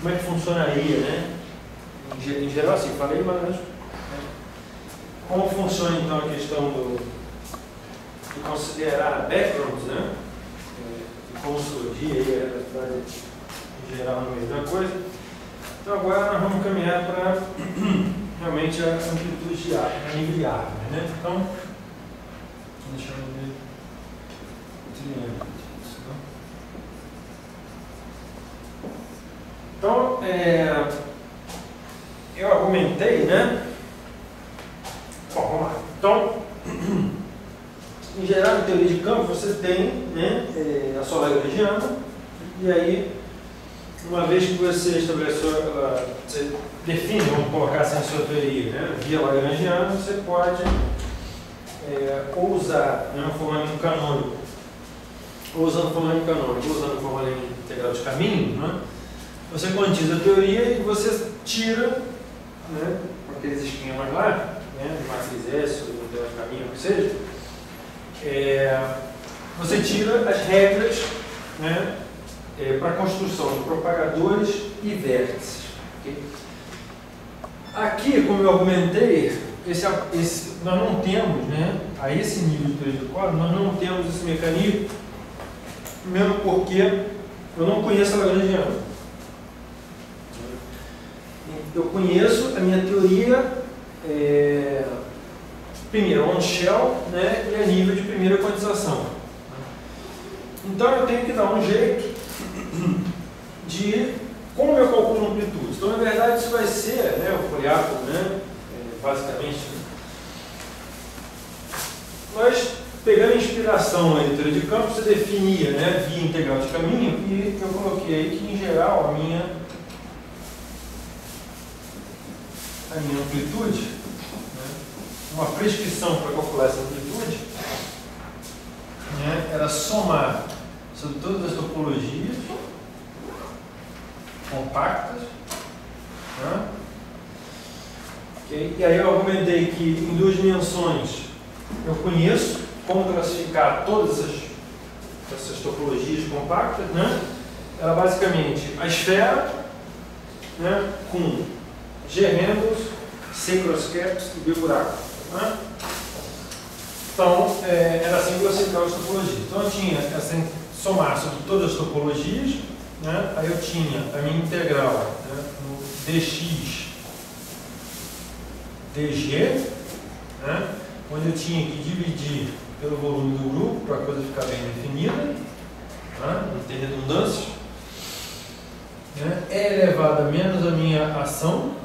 como é que funcionaria, né? Em geral, assim, falei, mas como funciona então a questão de considerar backgrounds, né? De consultoria e em geral não é a mesma coisa. Então agora nós vamos caminhar para realmente a amplitude de árvore, a nível de árvore, né? Então, deixa eu ver o triângulo. Então, eu argumentei, né? Bom, vamos lá. Então, em geral, em teoria de campo, você tem, né, a sua lagrangiana, e aí, uma vez que você estabeleceu, você define, vamos colocar assim, a sua teoria, né, via lagrangiana, você pode ou usar, né, um formalinho canônico, ou usando o formalinho canônico, ou usando o formalinho integral de caminho, né? Você quantiza a teoria e você tira, né, com aqueles esquemas lá, né, de matriz S, ou integral de caminho, o que seja, você tira as regras, né, para a construção de propagadores e vértices. Okay? Aqui, como eu argumentei, nós não temos, né, a esse nível de teoria de quadro, nós não temos esse mecanismo, mesmo porque eu não conheço a lagrangiana. Eu conheço a minha teoria, primeiro, on-shell, né, e a nível de primeira quantização. Então eu tenho que dar um jeito de como eu calculo amplitude. Então, na verdade, isso vai ser, né, o poliátomo, né, basicamente, nós pegando a inspiração aí da teoria de campo, você definia, né, via integral de caminho, e eu coloquei aí que, em geral, a minha amplitude, né, uma prescrição para calcular essa amplitude, né, era somar sobre todas as topologias compactas, né? Okay? E aí eu argumentei que em duas dimensões eu conheço como classificar todas essas topologias compactas, né? Era basicamente a esfera, né, com G-handles, C-crosscaps e B-buraco, né? Então, era assim que eu classificava as topologias. Então eu tinha somar sobre todas as topologias, né? Aí eu tinha a minha integral, né, no dx dg, né, onde eu tinha que dividir pelo volume do grupo para a coisa ficar bem definida, né, não ter redundâncias, né, E elevado a menos a minha ação,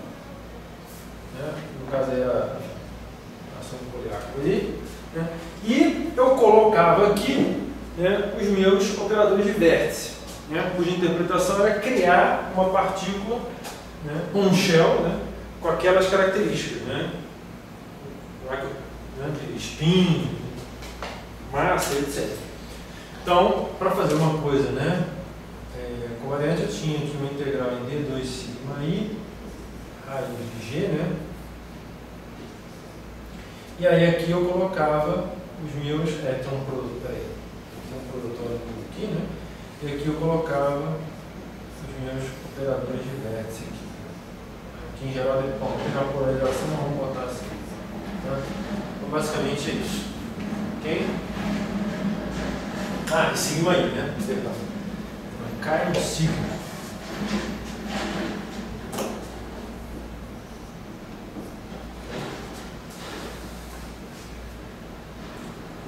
né, no caso é a ação do poliátomo ali, né, e eu colocava aqui, né, os meus operadores de vértice, né, cuja interpretação era criar uma partícula, né, um shell, né, com aquelas características, né, de spin, massa, etc. Então, para fazer uma coisa, né, covariante, eu tinha aqui uma integral em D2 sigma I, raiz de G, né, e aí aqui eu colocava os meus, tem um produtor aqui, né, e aqui eu colocava os meus operadores de vértice aqui. Aqui em geral, tem uma polarização, não vamos botar assim. Tá? Então, basicamente é isso. Ok? E sigma aí, né? Perdão. Cai no sigma.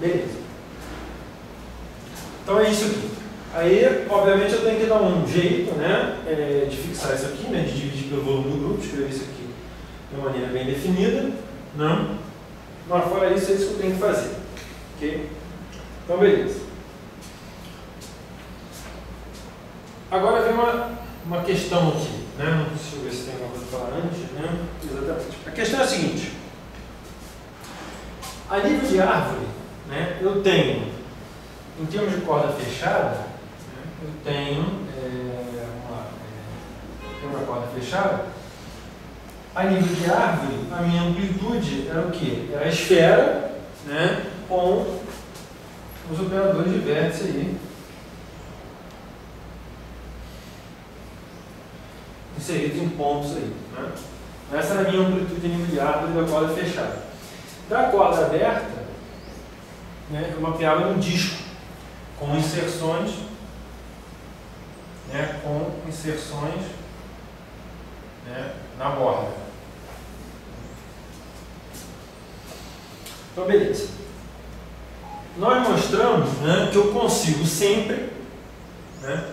Beleza. Então é isso aqui. Aí, obviamente, eu tenho que dar um jeito, né, de fixar isso aqui, né, de dividir pelo volume do grupo, escrever isso aqui de uma maneira bem definida, né? Mas fora isso, é isso que eu tenho que fazer. Ok? Então, beleza. Agora vem uma questão aqui, né? Deixa eu ver se tem alguma coisa para falar antes, né? Exatamente. A questão é a seguinte. A nível de árvore, né, eu tenho, em termos de corda fechada, eu tenho uma corda fechada. A nível de árvore, a minha amplitude era o quê? Era a esfera, né, com os operadores de vértice aí. inseridos em pontos aí. Né? Essa é a minha amplitude de nível de árvore da corda fechada. Da corda aberta, né, eu mapeava no disco, com inserções, né, né, na borda. Então, beleza. Nós mostramos, né, que eu consigo sempre, né,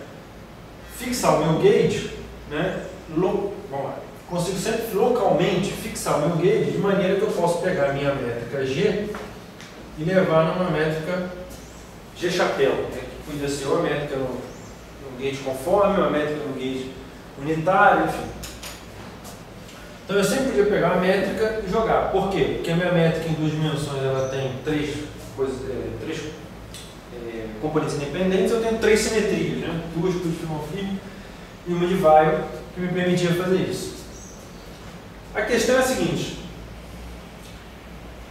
fixar o meu gauge, né, vamos lá. Consigo sempre localmente fixar o meu gauge de maneira que eu posso pegar a minha métrica G e levar numa métrica G chapéu, né, que podia ser uma métrica no gauge conforme, uma métrica no gauge unitário, enfim. Então eu sempre podia pegar a métrica e jogar. Por quê? Porque a minha métrica em 2 dimensões ela tem três componentes independentes, eu tenho 3 simetrias, né? 2 de firme e uma de vaio, que me permitia fazer isso. A questão é a seguinte: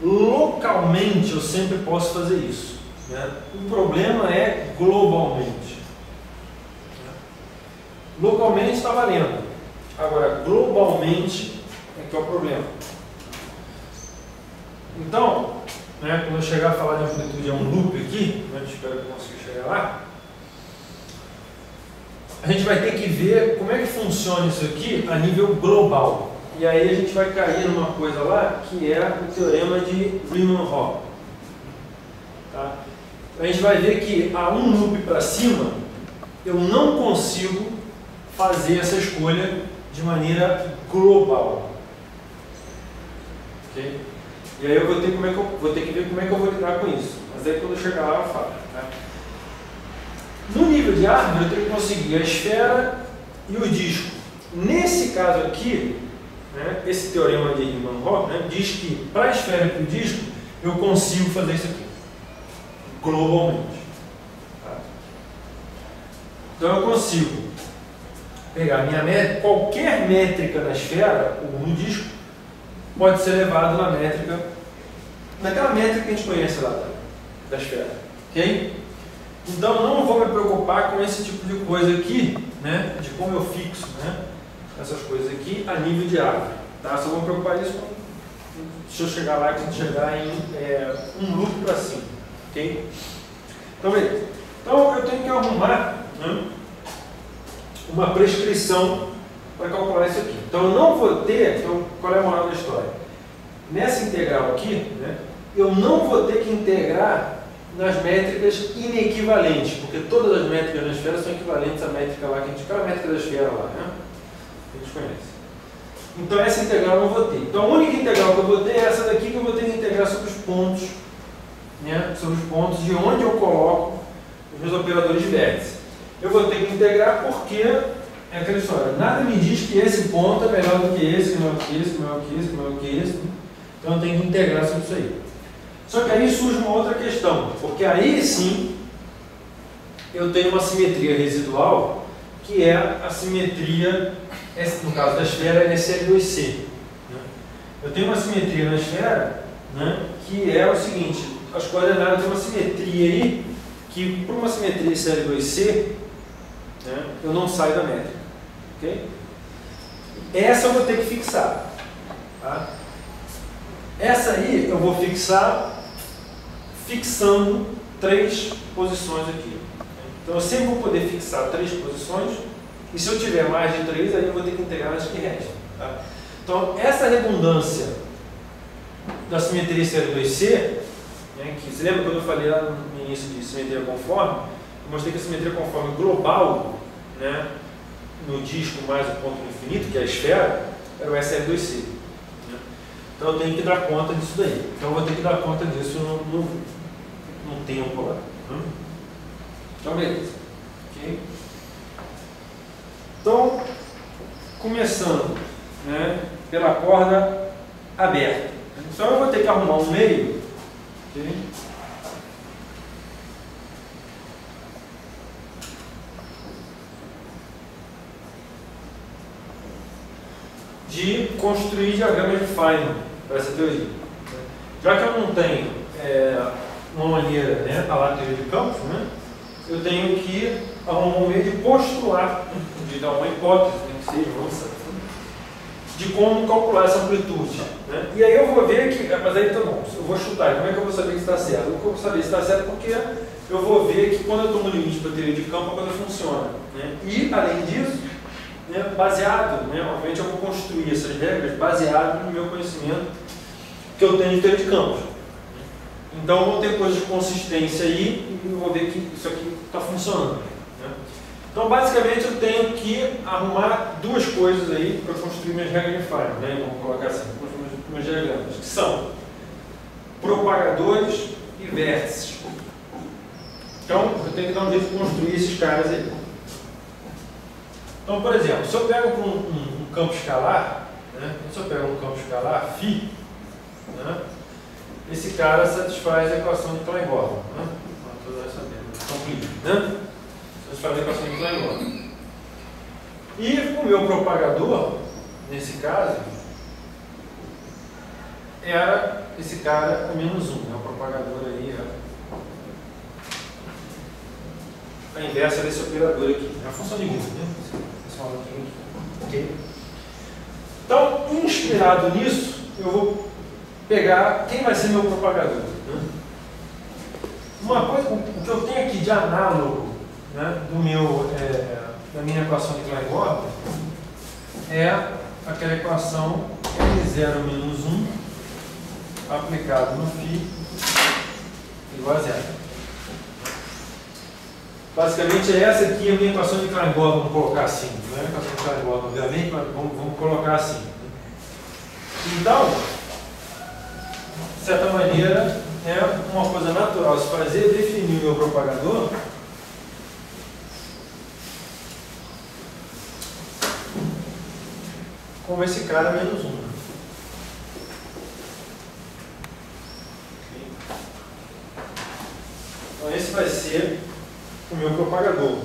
localmente eu sempre posso fazer isso, né? O problema é globalmente. Localmente está valendo, agora globalmente é que é o problema. Então, né, quando eu chegar a falar de amplitude é um loop aqui, né, espero que eu consiga chegar lá, a gente vai ter que ver como é que funciona isso aqui a nível global. E aí a gente vai cair numa coisa lá que é o teorema de Riemann-Roch. Tá? A gente vai ver que a um loop para cima eu não consigo fazer essa escolha de maneira global. Okay? E aí eu vou ter que ver como é que eu vou lidar com isso. Mas aí quando eu chegar lá eu falo. Tá? No nível de árvore eu tenho que conseguir a esfera e o disco. Nesse caso aqui, né, esse teorema de Riemann-Roch, né, diz que para a esfera e para o disco eu consigo fazer isso aqui globalmente. Tá? Então eu consigo pegar a minha métrica, qualquer métrica na esfera ou no disco pode ser levado na métrica, naquela métrica que a gente conhece lá da esfera. Ok? Então eu não vou me preocupar com esse tipo de coisa aqui, né, de como eu fixo, né, essas coisas aqui a nível de árvore. Tá? Só vou me preocupar nisso se eu chegar lá, quando chegar em um loop para cima. Ok? Então, beleza. Então eu tenho que arrumar, né, uma prescrição para calcular isso aqui. Então eu não vou ter, então, qual é a moral da história? Nessa integral aqui, né, eu não vou ter que integrar nas métricas inequivalentes, porque todas as métricas na esfera são equivalentes à métrica lá, aquela métrica da esfera lá, né, que a gente conhece. Então essa integral eu não vou ter. Então a única integral que eu vou ter é essa daqui, que eu vou ter que integrar sobre os pontos, né, sobre os pontos de onde eu coloco os meus operadores de vértice. Eu vou ter que integrar porque é aquela história. Nada me diz que esse ponto é melhor do que esse, melhor que esse, melhor que esse, melhor que esse. Então eu tenho que integrar sobre isso aí. Só que aí surge uma outra questão, porque aí sim eu tenho uma simetria residual, que é a simetria, no caso da esfera, SL2C. Né? Eu tenho uma simetria na esfera, né, que é o seguinte: as coordenadas têm uma simetria aí, que por uma simetria SL2C, né, eu não saio da métrica. Okay? Essa eu vou ter que fixar. Tá? Essa aí eu vou fixar fixando 3 posições aqui. Então eu sempre vou poder fixar 3 posições, e se eu tiver mais de 3, aí eu vou ter que integrar as que restam. Tá? Então essa redundância da simetria SL2C, né, que você lembra quando eu falei lá no início de simetria conforme, eu mostrei que a simetria conforme global, né, no disco mais o ponto infinito, que é a esfera, era o SL2C. Né? Então eu tenho que dar conta disso daí. Então eu vou ter que dar conta disso no tempo lá. Então beleza. Okay? Então, começando, né, pela corda aberta. Então eu vou ter que arrumar um meio. Okay? De construir diagramas de Feynman para essa teoria. Já que eu não tenho uma maneira, né, a lá teoria de campos, né, eu tenho que arrumar um meio de postular, de dar uma hipótese, que seja, de como calcular essa amplitude. Né? E aí eu vou ver que, mas aí tá bom, eu vou chutar, como é que eu vou saber que está certo? Eu vou saber se está certo porque eu vou ver que quando eu estou no limite da teoria de campo, a coisa funciona. Né? E, além disso, né, baseado, né, obviamente eu vou construir essas regras baseado no meu conhecimento que eu tenho de teoria de campos. Então eu vou ter coisas de consistência aí e eu vou ver que isso aqui está funcionando. Né? Então basicamente eu tenho que arrumar duas coisas aí para construir minhas regras de Feynman, né? Vamos colocar assim, meus diagramas, que são propagadores e vértices. Então eu tenho que dar um jeito de construir esses caras aí. Então, por exemplo, se eu pego um campo escalar, né? Se eu pego um campo escalar, φ, né? Esse cara satisfaz a equação de Klein-Gordon. Né? Né? Satisfaz a equação de Klein-Gordon. E o meu propagador, nesse caso, era esse cara, o menos 1. Né? O propagador aí é a inversa desse operador aqui. É a função de Green. Né? Okay. Então, inspirado nisso, eu vou pegar quem vai ser meu propagador. Né? Uma coisa, o que eu tenho aqui de análogo, né, da minha equação de Klein-Gordon é aquela equação L0 menos 1 aplicado no φ igual a zero. Basicamente é essa aqui a minha equação de Klein-Gordon, vamos colocar assim. Não é a equação de Klein-Gordon, obviamente, mas vamos colocar assim. Então, de certa maneira, é uma coisa natural se fazer, definir o meu propagador como esse cara menos 1. Então esse vai ser o meu propagador.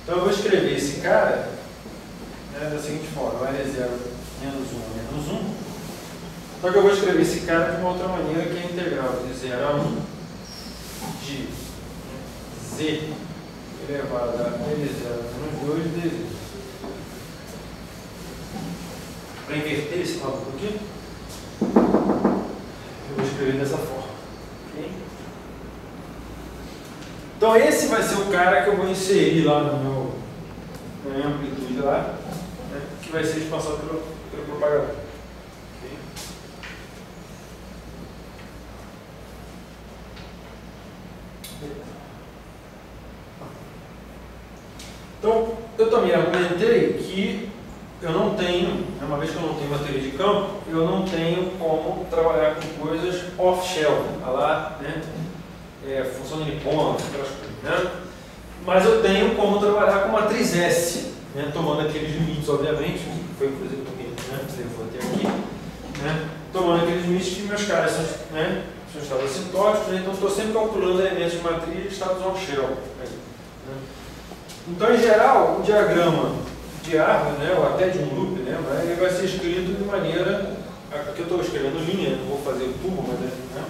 Então eu vou escrever esse cara, né, da seguinte forma: L0 menos 1 menos 1. Só que eu vou escrever esse cara de uma outra maneira, que é a integral de 0 a 1 de z elevado a L0 menos 2 dz. Para inverter esse lado aqui, eu vou escrever dessa forma. Okay? Então esse vai ser o cara que eu vou inserir lá na minha amplitude lá, né, que vai ser expansão pelo propagador. Okay? Então eu também argumentei que eu não tenho, uma vez que eu não tenho uma teoria de campo, eu não tenho como trabalhar com coisas off-shelf, lá, né? Função de Nippon, aquelas coisas, né? Mas eu tenho como trabalhar com matriz S, né? Tomando aqueles limites, obviamente, que foi inclusive o que, né, levou até aqui, né? Tomando aqueles limites que meus caras são, né, são estados assintóticos, né? Então estou sempre calculando elementos de matriz e estados on-shell. Né? Então, em geral, o diagrama de árvore, né, ou até de um loop, né, ele vai ser escrito de maneira, aqui eu estou escrevendo linha, não vou fazer o tubo, mas né,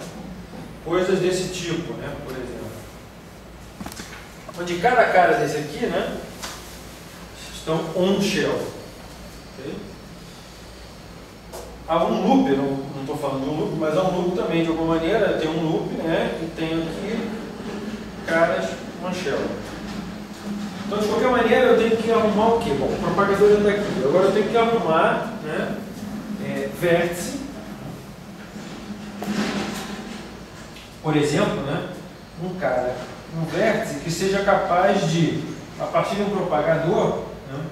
coisas desse tipo, né, por exemplo. Onde cada cara desse aqui, né, estão on-shell. Okay? Há um loop, eu não estou falando de um loop, mas há um loop também, de alguma maneira, tem um loop, né, e tem aqui caras on-shell. Então, de qualquer maneira, eu tenho que arrumar o quê? Bom, o propagador está aqui. Agora eu tenho que arrumar, né, vértice, por exemplo, né, um vértice que seja capaz de, a partir de um propagador, né,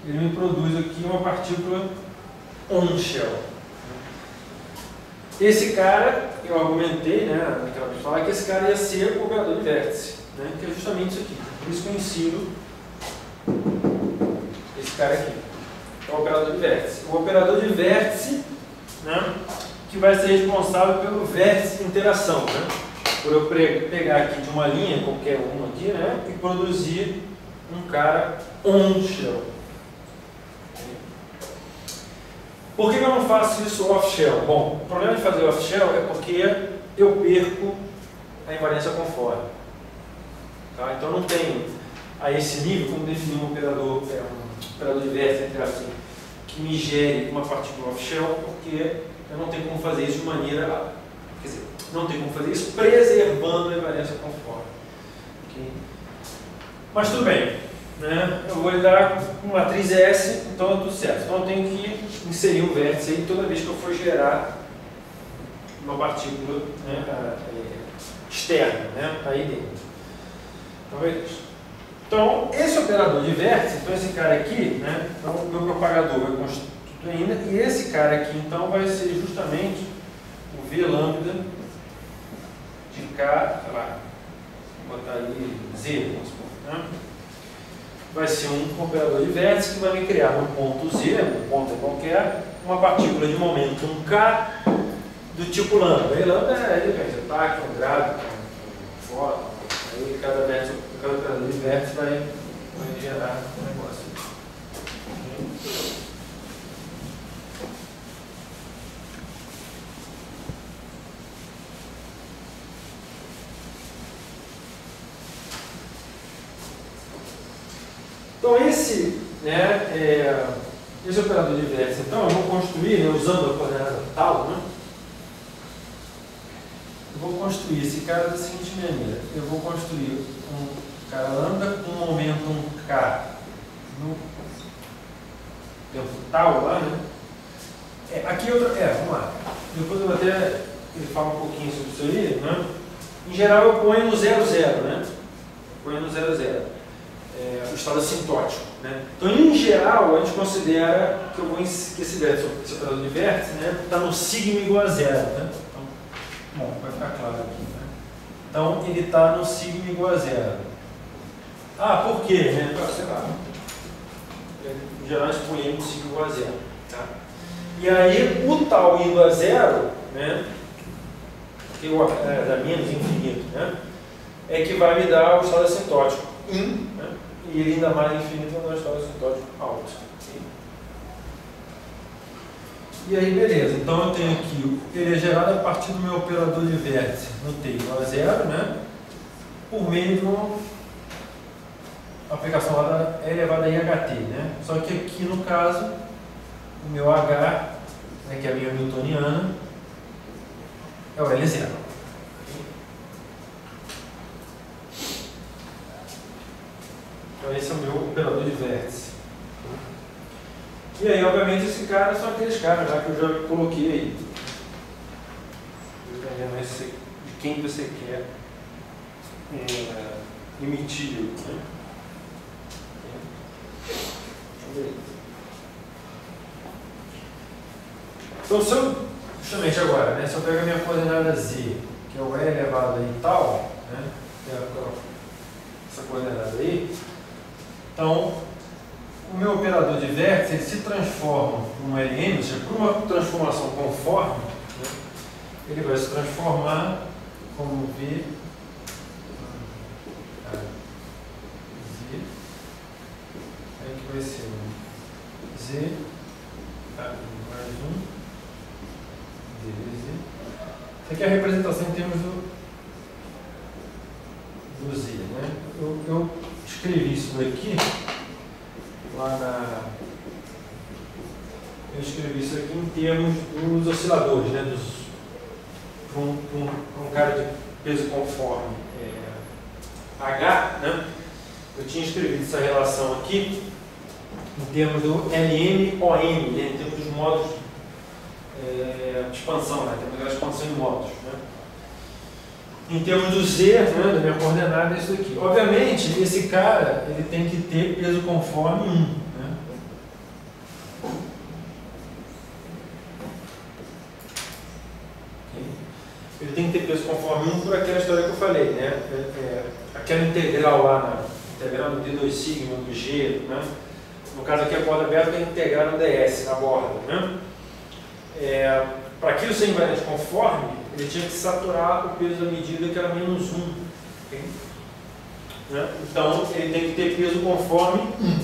ele me produz aqui uma partícula on-shell. Esse cara, eu argumentei, né, naquela vez falar que esse cara ia ser o operador de vértice, né, que é justamente isso aqui. Por isso que eu ensino esse cara aqui, é o operador de vértice. O operador de vértice, né, que vai ser responsável pelo vértice de interação, né, por eu pegar aqui de uma linha, qualquer uma aqui, né, e produzir um cara on-shell. Por que eu não faço isso off-shell? Bom, o problema de fazer off-shell é porque eu perco a invariância conforme. Tá? Então não tenho a esse nível, como definir um operador de vértice, entre aspas, que me gere uma partícula off-shell, porque eu não tenho como fazer isso de maneira, quer dizer, não tenho como fazer isso preservando a invariância conforme. Okay? Mas tudo bem, né? Eu vou lidar com matriz S, então é tudo certo. Então eu tenho que inserir um vértice aí toda vez que eu for gerar uma partícula, né, externa, né, aí dentro. Então é isso. Então, esse operador de vértice, então esse cara aqui, né, então o meu propagador vai constituindo, e esse cara aqui, então, vai ser justamente o V lambda de K, sei lá, vou botar ali Z, vamos supor, né? Vai ser um operador de vértice que vai me criar no ponto Z, no ponto qualquer, uma partícula de momento, um K, do tipo lambda. Aí lambda depende, ataque, um grado, um fóton, aí cada operador de vértice vai gerar um negócio. Então esse operador de vértice, então, eu vou construir, né, usando a coordenada tal, né, eu vou construir esse cara da seguinte maneira. Eu vou construir um cara lambda com um momento K no tempo tal lá, né? Aqui outra. Vamos lá. Depois eu vou até falar um pouquinho sobre isso aí, né? Em geral eu ponho no 0, 0, né? Ponho no 0, 0. O estado assintótico, né? Então, em geral, a gente considera que esse vértice, esse operador de vértice, né, está no sigma igual a 0, né? Então, bom, vai ficar claro aqui, né? Então, ele está no sigma igual a 0. Por quê? Né? Sei lá. Em geral, a gente põe ele no sigma igual a 0. Tá? E aí, o tal indo a 0, né, que dá menos infinito, né, é que vai me dar o estado assintótico in, né, e ele ainda mais infinito vai dar o estado assintótico out. Okay? E aí, beleza. Então, eu tenho aqui, ele é gerado a partir do meu operador de vértice no T igual a 0, né, por meio de uma aplicação lá elevada a IHT, né? Só que aqui, no caso, o meu H, né, que é a minha newtoniana, é o L0. Então esse é o meu operador de vértice. E aí, obviamente, esse cara são aqueles caras lá que eu já coloquei aí. De quem você quer emitir, né? Então, se eu, justamente agora, né, se eu pego a minha coordenada Z, que é o E elevado aí e tal, né, que é essa coordenada aí, então, o meu operador de vértice ele se transforma em um LM, ou seja, por uma transformação conforme, né, ele vai se transformar como V Z, aí que vai ser Z mais 1 DZ. Isso aqui é a representação em termos do Z, né? Eu escrevi isso daqui eu escrevi isso aqui em termos dos osciladores, né? Um cara de peso conforme H, né? Eu tinha escrevido essa relação aqui em termos do LM-OM, né? Em termos dos modos de expansão, né? Temos a expansão em modos, né? Em termos do Z, né, da minha coordenada, é isso aqui. Obviamente, esse cara ele tem que ter peso conforme 1. Né? Ele tem que ter peso conforme 1 por aquela história que eu falei, né? Aquela integral lá, integral do D2 sigma, do G, né? No caso aqui a borda aberta é integrar no DS, na borda, né? Para aquilo ser invariante conforme, ele tinha que saturar o peso da medida que era menos 1. Okay? Né? Então, ele tem que ter peso conforme 1.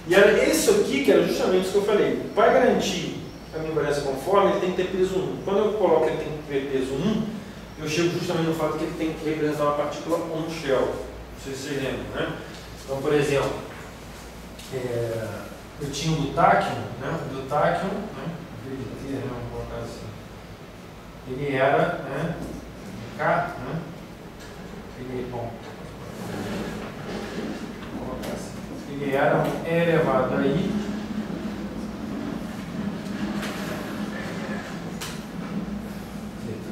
E era isso aqui que era justamente isso que eu falei. Para garantir a minha invariância conforme, ele tem que ter peso 1. Quando eu coloco que ele tem que ter peso 1, eu chego justamente no fato que ele tem que representar uma partícula on-shell. Não sei se vocês lembram, né? Então, por exemplo, eu tinha o do Tachyon, né? O do Tachyon, né? Vamos colocar assim. Ele era, né? K, né? Ele, bom, vou colocar assim. Ele era um E elevado a I.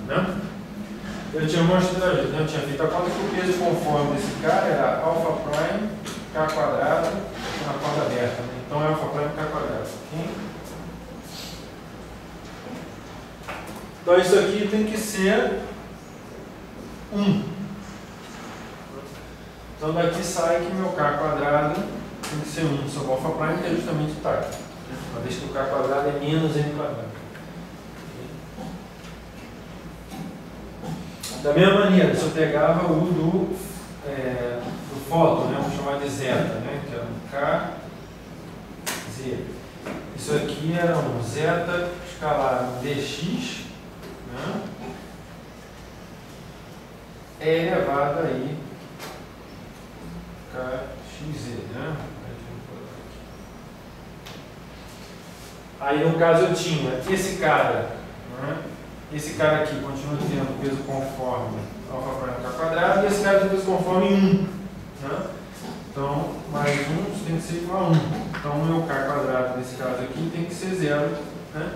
Né? Eu tinha mostrado, né? Eu tinha feito a conta que o peso conforme desse cara era alfa prime K quadrado na corda aberta, né? Então é alfa prime K quadrado, ok? Então isso aqui tem que ser 1. Então daqui sai que meu K quadrado tem que ser 1 sobre alfa prime, que é justamente o Tachyon. Uma vez que o K quadrado é menos M quadrado. Da mesma maneira, se eu pegava o do fóton, né, vamos chamar de zeta, né, que era um KZ. Isso aqui era um zeta escalar dx, né, E elevado aí kxz, né? Aí no caso eu tinha esse cara, né? Esse cara aqui continua tendo peso conforme alfa prime K quadrado e esse cara tem peso conforme 1. Né? Então, mais 1 tem que ser igual a 1. Então, o meu K quadrado nesse caso aqui tem que ser 0. Né?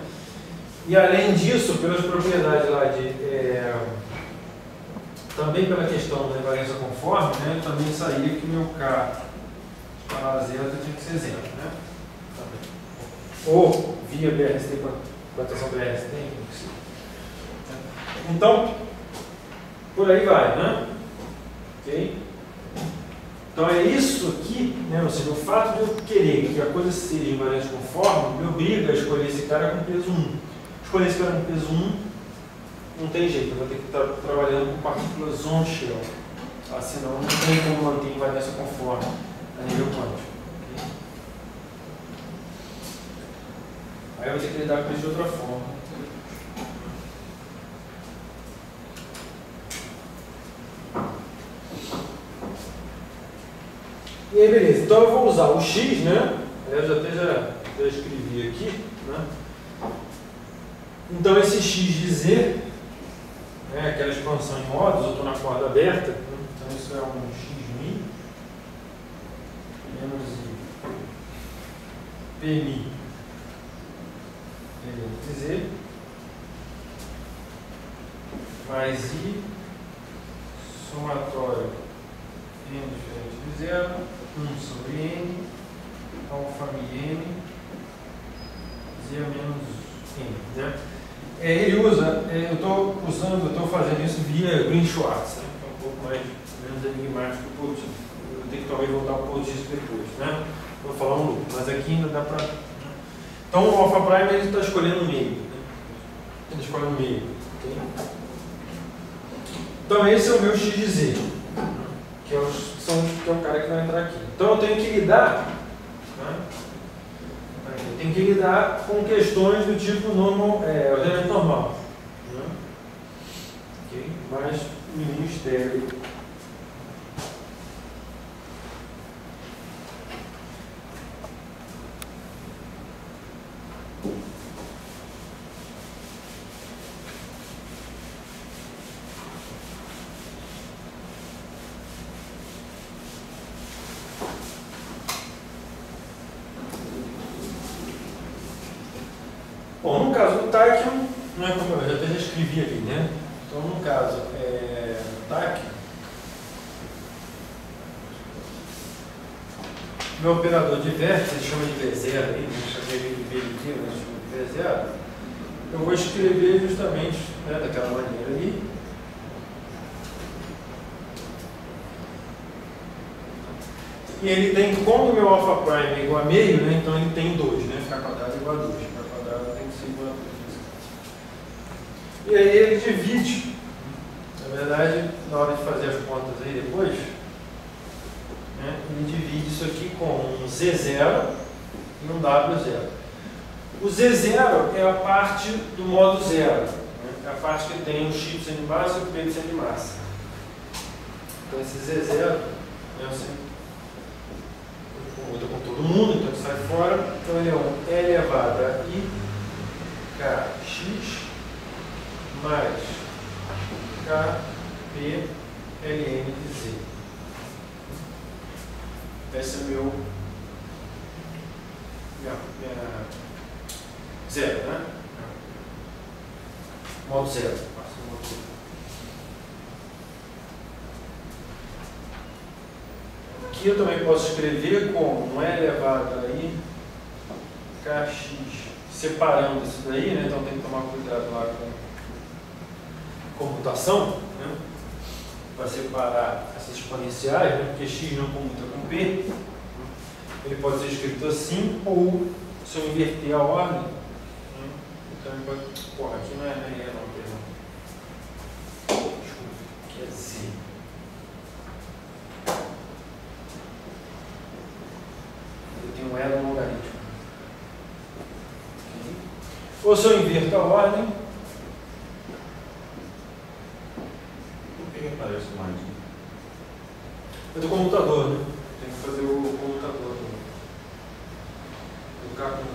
E além disso, pelas propriedades lá de. Também pela questão da invariância conforme, né? Também saía que meu K para zeta tinha que ser 0. Né? Ou via BRST, quantação BRST, então, por aí vai, né? Ok? Então é isso aqui, né? Ou seja, o fato de eu querer que a coisa seja invariante conforme me obriga a escolher esse cara com peso 1. Escolher esse cara com peso 1 não tem jeito, eu vou ter que estar trabalhando com partículas on shell. Tá? Senão não tem como manter invariância conforme a nível quântico. Okay? Aí eu vou ter que lidar com isso de outra forma. E aí, beleza. Então eu vou usar o x, né? Eu já escrevi aqui, né? Então esse x de z, né? Aquela expansão em modos, eu estou na corda aberta, né? Então isso é um x menos i pmi de z mais i somatório n diferente de 0, 1 sobre n, alfa mi n, z menos n. Né? Ele usa, eu estou fazendo isso via Green-Schwarz, né? É um pouco menos enigmático do Poutis. Eu tenho que talvez voltar para o Poutis depois, né? Vou falar um loop, mas aqui ainda dá para. Então o alfa prime ele está escolhendo o meio. Né? Ele escolhe o meio. Okay? Então esse é o meu x de z. Que é o cara que vai entrar aqui. Então eu tenho que lidar, né? Eu tenho que lidar com questões do tipo ordenamento normal, né? Okay? Mas no mistério. Bom, no caso do Tachyon, não é como eu já escrevi aqui, né? Então, no caso, do Tachyon, meu operador de vértice, ele chama de V0 aí, eu chamei ele de V aqui, mas chama de V0, eu vou escrever justamente, né, daquela maneira ali. E ele tem, como o meu alfa prime é igual a meio, né? Então ele tem 2, né? K quadrado igual a 2. K quadrado tem que ser igual a 2. E aí ele divide. Na verdade, na hora de fazer as contas aí depois, né, ele divide isso aqui com um Z0 e um W0. O Z0 é a parte do modo zero. Né? É a parte que tem o x de centro de massa e o p de centro de massa. Então esse Z0 é o centro. todo mundo, então sai fora. Então ele é um E elevado a I kx mais kp ln de z. Esse é meu zero, né? Modo zero. Aqui eu também posso escrever como um E elevado a I kx, separando isso daí, né? Então tem que tomar cuidado lá com computação, né? Para separar essas exponenciais, né? Porque x não comuta com p. Ele pode ser escrito assim, ou se eu inverter a ordem, né? Então ele pode. Porra, aqui não é E, não, perdão. Desculpa, aqui é Z. Eu tenho um E no logaritmo. Okay. Ou se eu inverto a ordem. Por que aparece mais? É do computador, né? Tem que fazer o computador do K com P.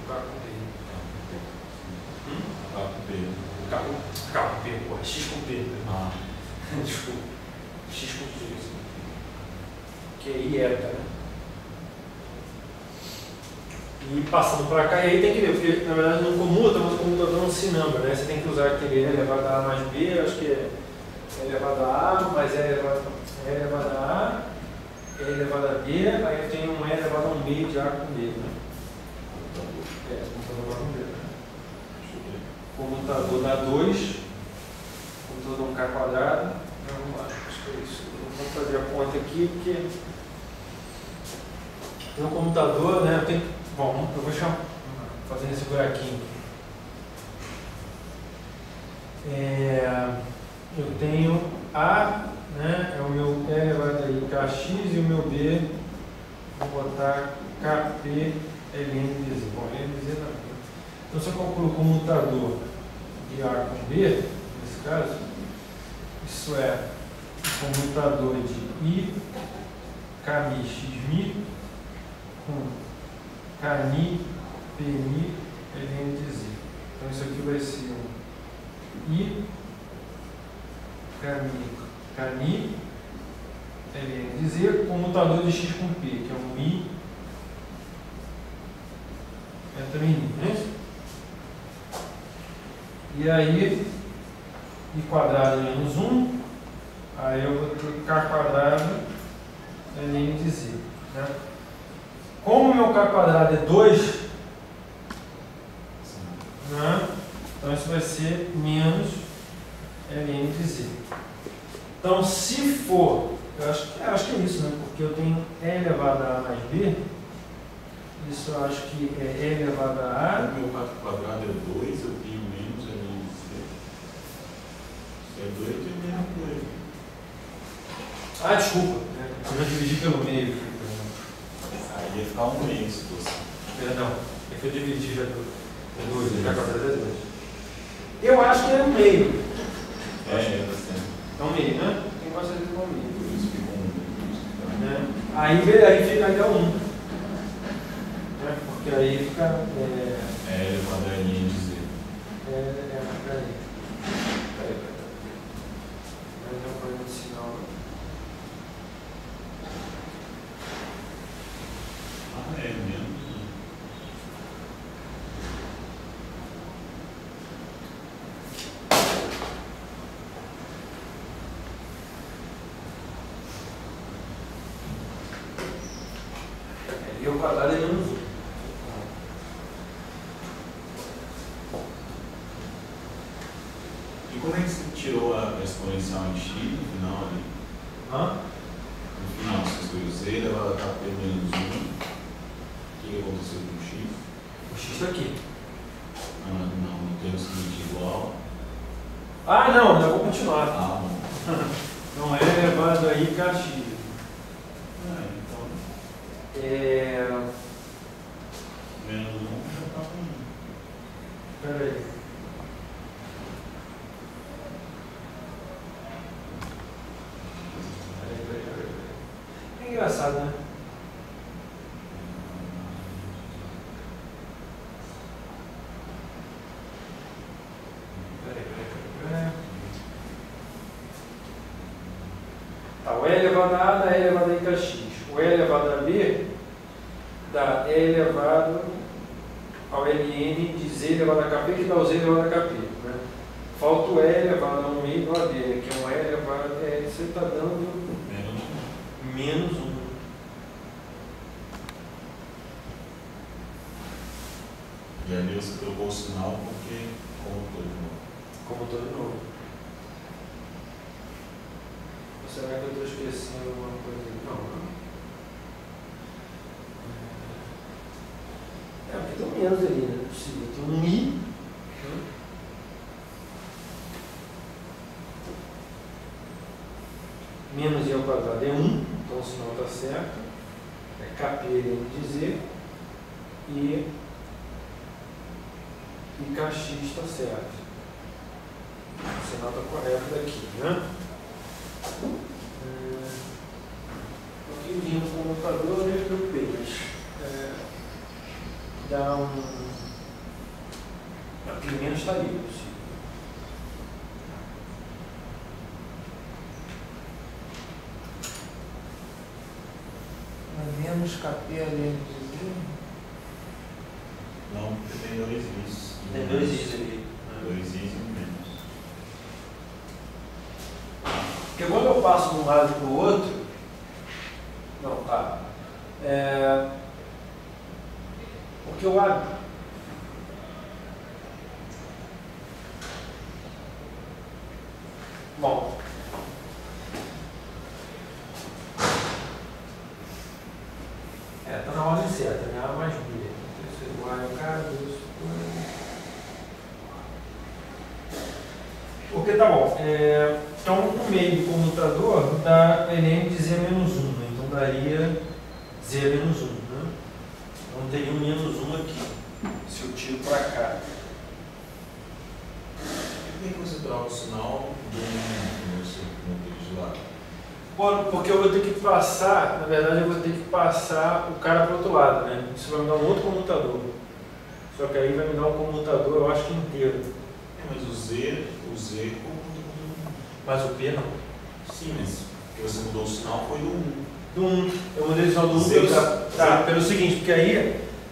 K com P. K com P, porra, X com P. Ah. Desculpa. X com P. Que é I eta, né? E passando para cá, e aí tem que ver, porque na verdade não comuta, mas o computador não se namba, né? Você tem que usar aquele E elevado a A mais B, acho que é E elevado a A, mais E elevado a A, E elevado a B, aí eu tenho um E elevado a 1 meio de A com B, né? É, computador com B, né? Comutador dá 2, computador um K quadrado, vamos lá, acho que é isso. Vamos fazer a conta aqui, porque no computador, né, eu tenho. Bom, eu vou fazendo esse buraquinho aqui. Eu tenho A, né, é o meu E elevado a I kx e o meu B, vou botar kp ln de z. Bom, ln de z não. Então, se eu calculo o comutador de A com B, nesse caso, isso é o comutador de I kmi xmi com kni pni ln de z. Então, isso aqui vai ser um I kni ln de z, comutador de x com p, que é um I também I, né? E aí, I quadrado menos 1, aí eu vou ter K quadrado ln de z, né? Como o meu K quadrado é 2, né? Então isso vai ser menos ln de z. Então, se for, eu acho que é isso, né? Porque eu tenho E elevado a A mais B, isso eu acho que é E elevado a A. O meu quadrado é 2, eu tenho menos ln de z. Se é 2, eu tenho menos 2. Ah, desculpa, eu já dividi pelo meio aqui. Aí ia ficar 1 meio se fosse. Perdão, é que eu dividi já é 2, K quadrado é 2. Eu acho que é 1 meio. Tá certo. É 1 meio, né? Tem quase certeza que é 1 meio. Por isso ficou 1 meio. Né? Aí fica até 1. Né? Porque aí fica. É elevado a ln de z. Peraí. Mas não foi no sinal. Ah, é mesmo. E o quadrado é menos 1. E como é que você tirou a exponencial em x no final ali? Hã? No final, você escolheu z elevado a kp menos 1. O que aconteceu com o x? O x está aqui. Não, no termo seguinte igual. Ah, não, eu vou continuar. Ah, não. Não é elevado a I kx. Então, menos 1 já está com 1. Peraí. É engraçado, né? elevado a A dá E elevado a I com X. O E elevado a B dá E elevado ao LN de Z elevado a KP, que dá o Z elevado a KP. Né? Falta o E elevado a 1 igual a D, que é um E elevado a E. Você está dando menos 1. E ali você trocou o sinal porque contou de novo. Como todo de novo. Ou será que eu estou esquecendo alguma coisa? Não, não. É, porque tem um menos ali, né? Não é possível. Tem um I. Menos I ao quadrado é 1, então o sinal está certo. É KP LN de Z. E KX está certo. O sinal está correto daqui, né? Aqui vindo com o computador, eu me preocupei, mas dá pelo menos está ali, possível. Menos KP LN de Z. Não, porque tem dois Is. Tem dois Is ali. Dois Is e um menos. Porque quando eu passo de um lado para o outro, não, tá. Porque eu abro. Bom. Está na ordem certa, né? A mais B. Terceiro igual a K, 2. Porque tá bom. Então, no meio do comutador dá LN de Z menos 1. Né? Então, daria Z menos 1. Né? Então, teria um menos 1 aqui. Se eu tiro para cá. Por que você troca o sinal do seu modelo de lado? Porque eu vou ter que passar, na verdade, eu vou ter que passar o cara para o outro lado. Né? Isso vai me dar um outro comutador. Só que aí vai me dar um comutador, eu acho que inteiro. Mas o Z computa com Mas o P não. Sim, mas porque você mudou o sinal foi do 1. Do 1. Eu mudei o sinal do 1 Z, pelo seguinte,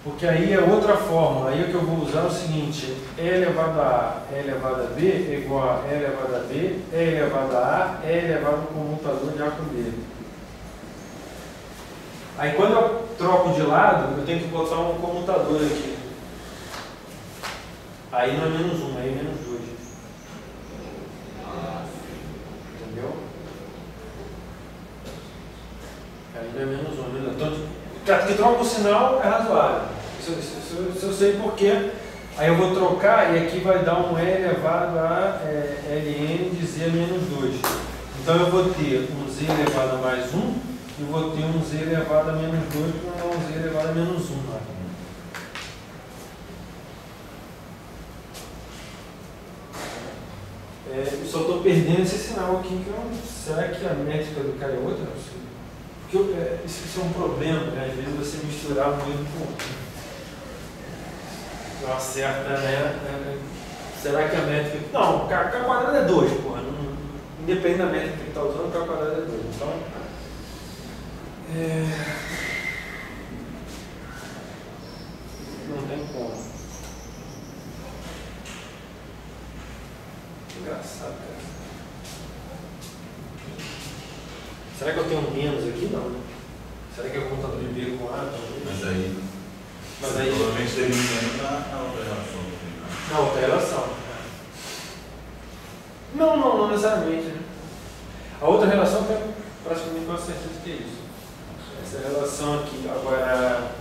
porque aí é outra fórmula. Aí o que eu vou usar é o seguinte: E elevado a A, E elevado a B é igual a E elevado a B, E elevado a A, E elevado ao comutador de A com B. Aí quando eu troco de lado, eu tenho que botar um comutador aqui. Aí não é menos 1, aí é menos 2. Entendeu? Aí não é menos 1, menos 2. Então, que troca o sinal é razoável. Isso eu sei porque. Aí eu vou trocar e aqui vai dar um E elevado a LN de Z menos 2. Então eu vou ter um Z elevado a mais 1 e vou ter um Z elevado a menos 2 para um Z elevado a menos 1. Né? Eu só estou perdendo esse sinal aqui. Será que a métrica do cara é outra? Porque isso é um problema, né? Às vezes você misturar muito com uma certa, né? Será que a métrica. Não, K quadrado é 2, porra. Independente da métrica que ele está usando, K quadrado é 2. Então. Não tem como. Engraçado, cara. Será que eu tenho um menos aqui? Não. Será que é computador de B com A? Talvez? Mas aí provavelmente teria um menos na outra relação. Na outra relação. Não necessariamente. Né? A outra relação tem praticamente com certeza que é isso. Essa relação aqui. Agora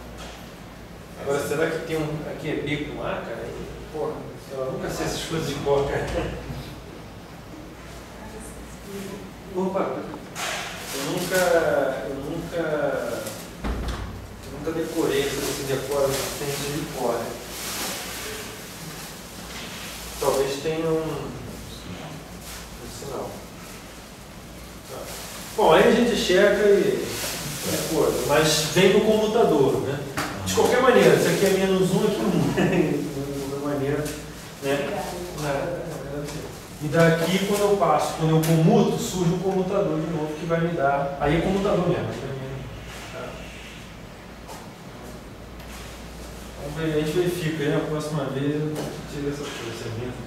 será que tem um. Aqui é B com A, cara? Porra, eu nunca sei essas coisas de cor, cara. Opa, eu nunca decorei esse decora tem de cor. Né? Talvez tenha um sinal. Tá. Bom, aí a gente checa e decora, mas vem no computador, né? De qualquer maneira, isso aqui é menos 1, aqui é 1. De qualquer maneira, né? E daqui, quando eu comuto, surge um comutador de novo que vai me dar. Aí é comutador mesmo. Tá? Então, a gente verifica aí na próxima vez, eu tiro essas coisas.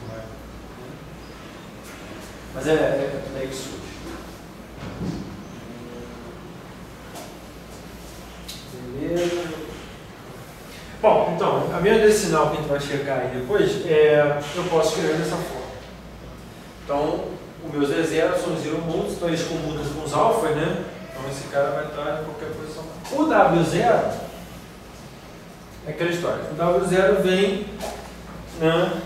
Mas é daí que surge. Beleza. Bom, então, a minha desse sinal que a gente vai checar aí depois, eu posso escrever dessa forma. Então, os meus E0 são zero modos, então eles comutam com os alfas, né? Então esse cara vai estar em qualquer posição. O W0 é aquela história. O W0 vem, né,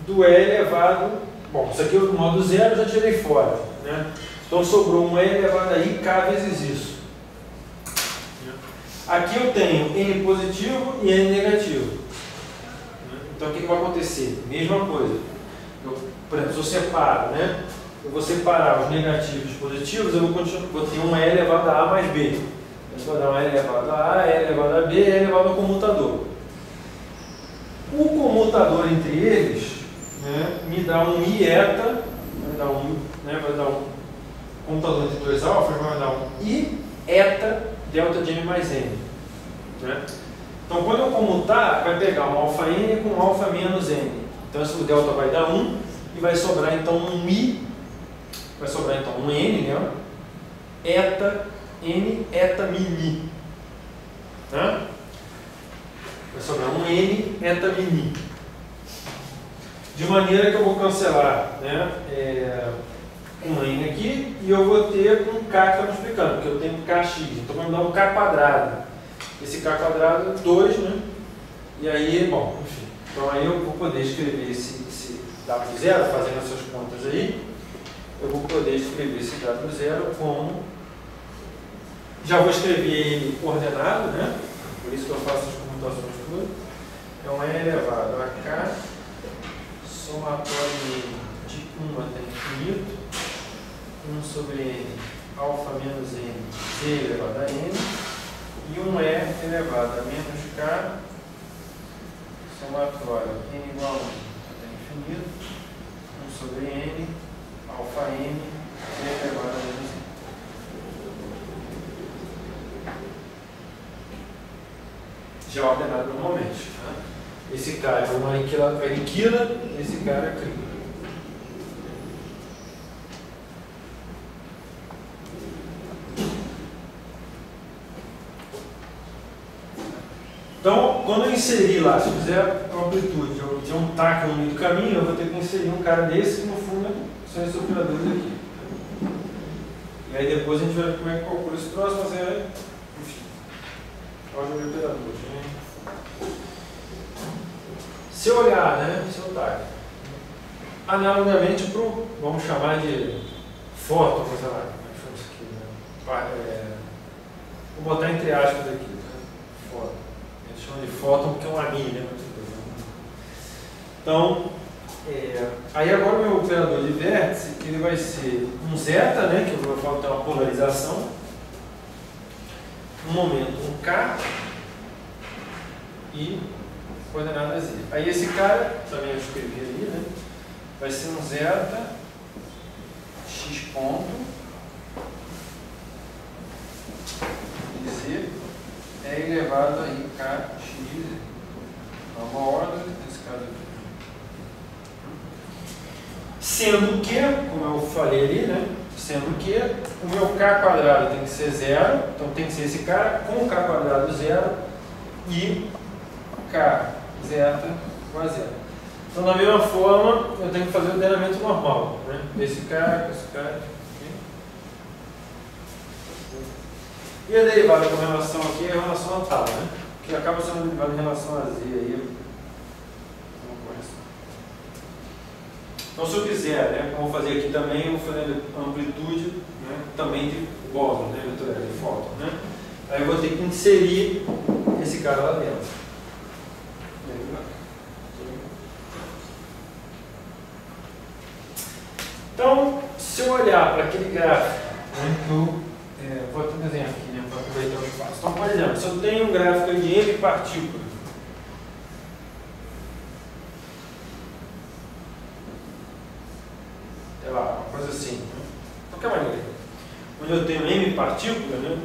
do E elevado. Bom, isso aqui é o modo zero, eu já tirei fora, né? Então sobrou um E elevado a IK vezes isso. Aqui eu tenho N positivo e N negativo. Então o que vai acontecer? Mesma coisa. Por exemplo, se eu separo, né? Eu vou separar os negativos e os positivos, eu vou ter um E elevado a A mais B. Eu vou dar um E elevado a A, E elevado a B, E elevado ao comutador. O comutador entre eles, né, me dá um I eta, vai dar um comutador entre dois alfas, vai dar um I eta delta de N mais N. Né? Então, quando eu comutar, vai pegar um alfa N com um alfa menos N. Então, esse delta vai dar 1 e vai sobrar então um I, vai sobrar então um N, né? Eta, N, eta mini. Né? Vai sobrar um N, eta mini. De maneira que eu vou cancelar, né, um N aqui e eu vou ter um K que está multiplicando, porque eu tenho KX, então vai me dar um K quadrado. Esse K quadrado é 2, né? E aí, bom, enfim. Então aí eu vou poder escrever esse W0, fazendo essas contas aí, eu vou poder escrever esse W0 como. Já vou escrever ele coordenado, né? Por isso que eu faço as comutações todas. É um E elevado a K, somatório de 1 até infinito, 1 sobre N, alfa menos N, Z elevado a N, e um E elevado a menos K, somatório N igual a 1 até infinito, 1 sobre N, alfa N, Z elevado a menos N. Já ordenado normalmente. Tá? Esse cara é uma aniquila, esse cara é crime. Então, quando eu inserir lá, se eu fizer a amplitude, eu tiver um taco no meio do caminho, eu vou ter que inserir um cara desse, que no fundo são esses operadores aqui. E aí depois a gente vai ver como é que calcula esse troço, mas enfim, álgebra de operadores. Né? Se eu olhar, né, se eu taco, analogamente para o, vamos chamar de fóton, sei lá, como é que chama isso aqui, né? Vou botar entre aspas aqui, né? Fóton. Eles chamam de fóton porque é um AMI, né? Então, aí agora o meu operador de vértice, ele vai ser um zeta, né, que eu vou falar que tem uma polarização, um momento um K e coordenada Z. Aí esse cara, também eu escrevi ali, né, vai ser um zeta x ponto de Z é elevado a IK x de Z. Nova ordem, nesse caso aqui. Sendo que, como eu falei ali, né? Sendo que o meu K quadrado tem que ser zero, então tem que ser esse cara com K quadrado zero e K zeta igual a zero. Então, da mesma forma, eu tenho que fazer o ordenamento normal, né? Esse cara com esse cara aqui. E a derivada com relação aqui é a relação a tal, né? Que acaba sendo derivada em relação a Z aí. Então, se eu quiser, né, como eu vou fazer aqui também, eu vou fazer amplitude, né, também de bóson, né, de fóton, né? Aí eu vou ter que inserir esse cara lá dentro. Então, se eu olhar para aquele gráfico, né, que eu vou até desenhar aqui, né, para aproveitar o espaço. Então, por exemplo, se eu tenho um gráfico de M partículas, qualquer maneira, onde eu tenho M partículas, né?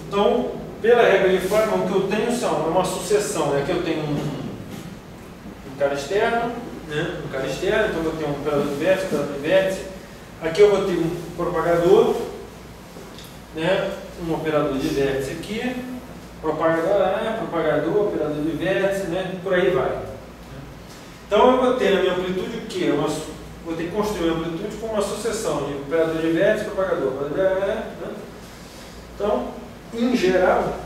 Então, pela regra de Feynman, o que eu tenho são uma sucessão, né? Aqui eu tenho um cara externo, né? Um cara externo, então eu tenho um operador de vértice, operador de vértice. Aqui eu vou ter um propagador, né? Um operador de vértice aqui, propagador, operador de vértice, né? Por aí vai. Então eu vou ter na minha amplitude o quê? Vou ter que construir a amplitude com uma sucessão de operador de vértice e propagador. Né? Então, em geral,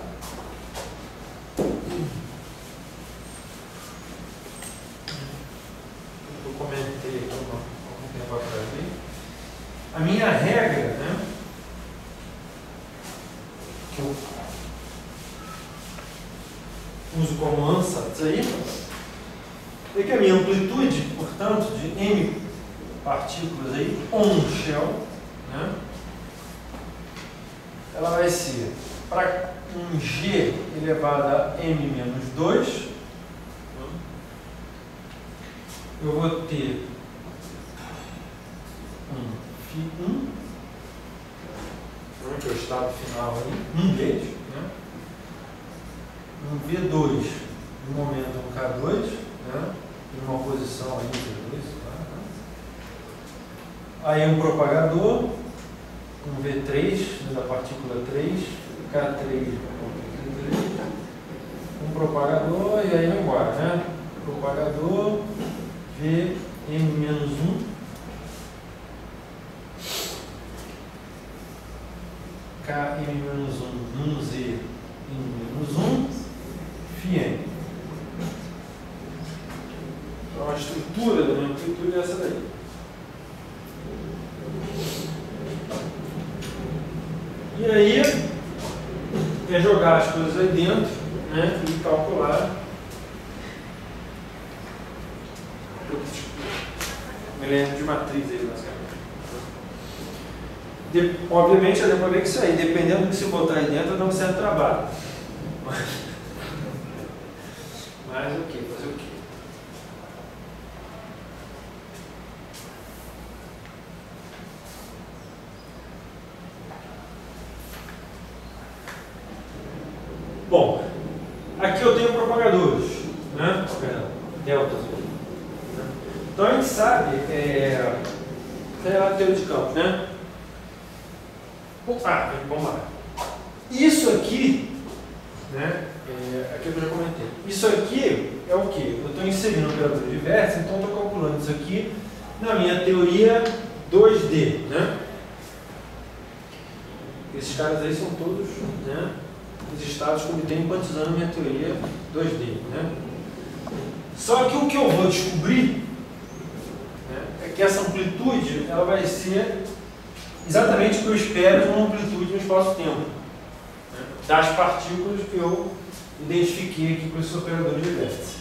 eu comentei aqui algum tempo atrás, a minha regra, né, que eu uso como ansatz aí, é que a minha amplitude, portanto, de M partículas aí, on shell, né, ela vai ser para um G elevado a M menos 2, eu vou ter um Φ1, que é o estado final aí, um gauge, né? Um V2 no momento um K2, né? Em uma posição aí V2, tá? Aí um propagador, um V3 da partícula 3, K3 um propagador e aí vai embora, né? Propagador Vm-1 Km-1 num Z N-1 Φn. Então a estrutura da minha amplitude é essa daí. E aí é jogar as coisas aí dentro, né, e calcular. Me lembro de matriz aí, basicamente. Obviamente, eu depois ver que isso aí, dependendo do que se botar aí dentro, não serve trabalho. Mas o que? Fazer o quê? Bom, aqui eu tenho propagadores, né? Deltas. Então a gente sabe, sei lá, teoria de campo, né? Vamos lá. Isso aqui, né? Aquilo que eu já comentei. Isso aqui é o que? Eu estou inserindo um operador de vértice, então estou calculando isso aqui na minha teoria 2D, né? Esses caras aí são todos, né, os estados que eu obtenho quantizando a minha teoria 2D, né? Só que o que eu vou descobrir, né, é que essa amplitude ela vai ser exatamente o que eu espero de uma amplitude no espaço-tempo, né, das partículas que eu identifiquei aqui com esses operadores de vértice.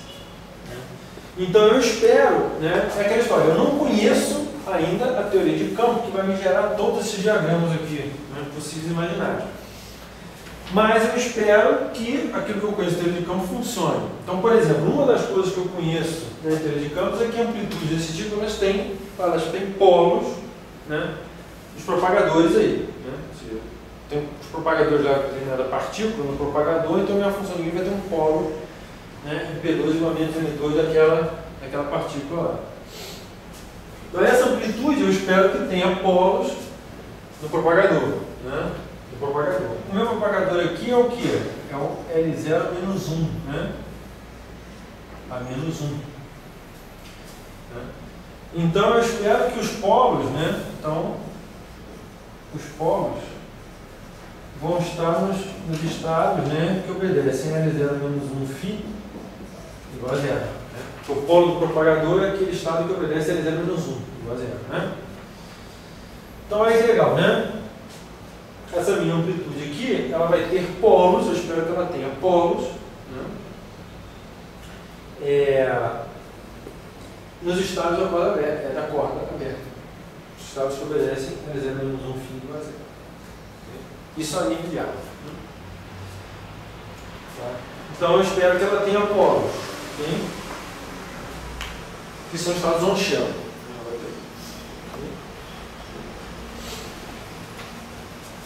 Então eu espero, né, é aquela história, eu não conheço ainda a teoria de campo que vai me gerar todos esses diagramas aqui, né, possíveis e imaginários. Mas eu espero que aquilo que eu conheço de teoria de campo funcione. Então, por exemplo, uma das coisas que eu conheço na teoria de campos é que a amplitude desse tipo elas têm polos, né, os propagadores aí. Né? Tem os propagadores lá determinada partícula no propagador, então minha função de grifo vai ter um polo, né, P2 igualmente M2 daquela partícula lá. Então essa amplitude eu espero que tenha polos no propagador. Né? O meu propagador aqui é o que? É o L0-1, né? A menos 1. Né? Então eu espero que os polos, né? Então, os polos vão estar nos estados, né, que obedecem L0-1 φ igual a 0. Né? O polo do propagador é aquele estado que obedece L0-1 igual a 0. Né? Então aí é legal, né? Essa minha amplitude aqui, ela vai ter polos, eu espero que ela tenha polos, né? Nos estados da corda aberta. Os estados que obedecem a L0-1 φ igual a 0. Isso a nível de átomo. Tá? Então eu espero que ela tenha polos, okay? Que são estados on shell.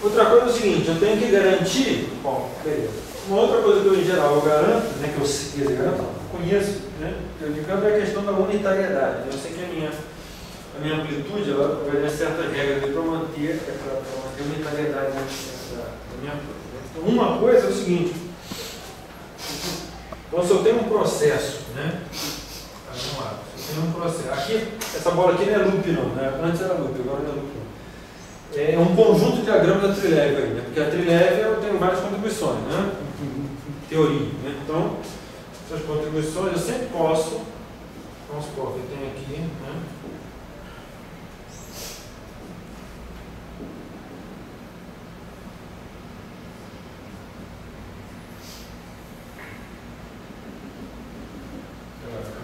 Outra coisa é o seguinte, eu tenho que garantir, bom, beleza. Uma outra coisa que eu em geral eu garanto, né, que eu garanto, eu conheço, né, eu de campo é a questão da unitariedade. Eu sei que a minha amplitude ela obedece certas regras para manter a unitariedade da minha amplitude. Então, uma coisa é o seguinte, então se eu tenho um processo, né, vamos lá, se eu tenho um processo, aqui, essa bola aqui não é loop não, né, antes era loop, agora não é loop não. É um conjunto de diagramas da trileve aí, né, porque a trileve eu tenho várias contribuições, né, em teoria, né, então essas contribuições eu sempre posso, vamos supor que eu tenho aqui, né,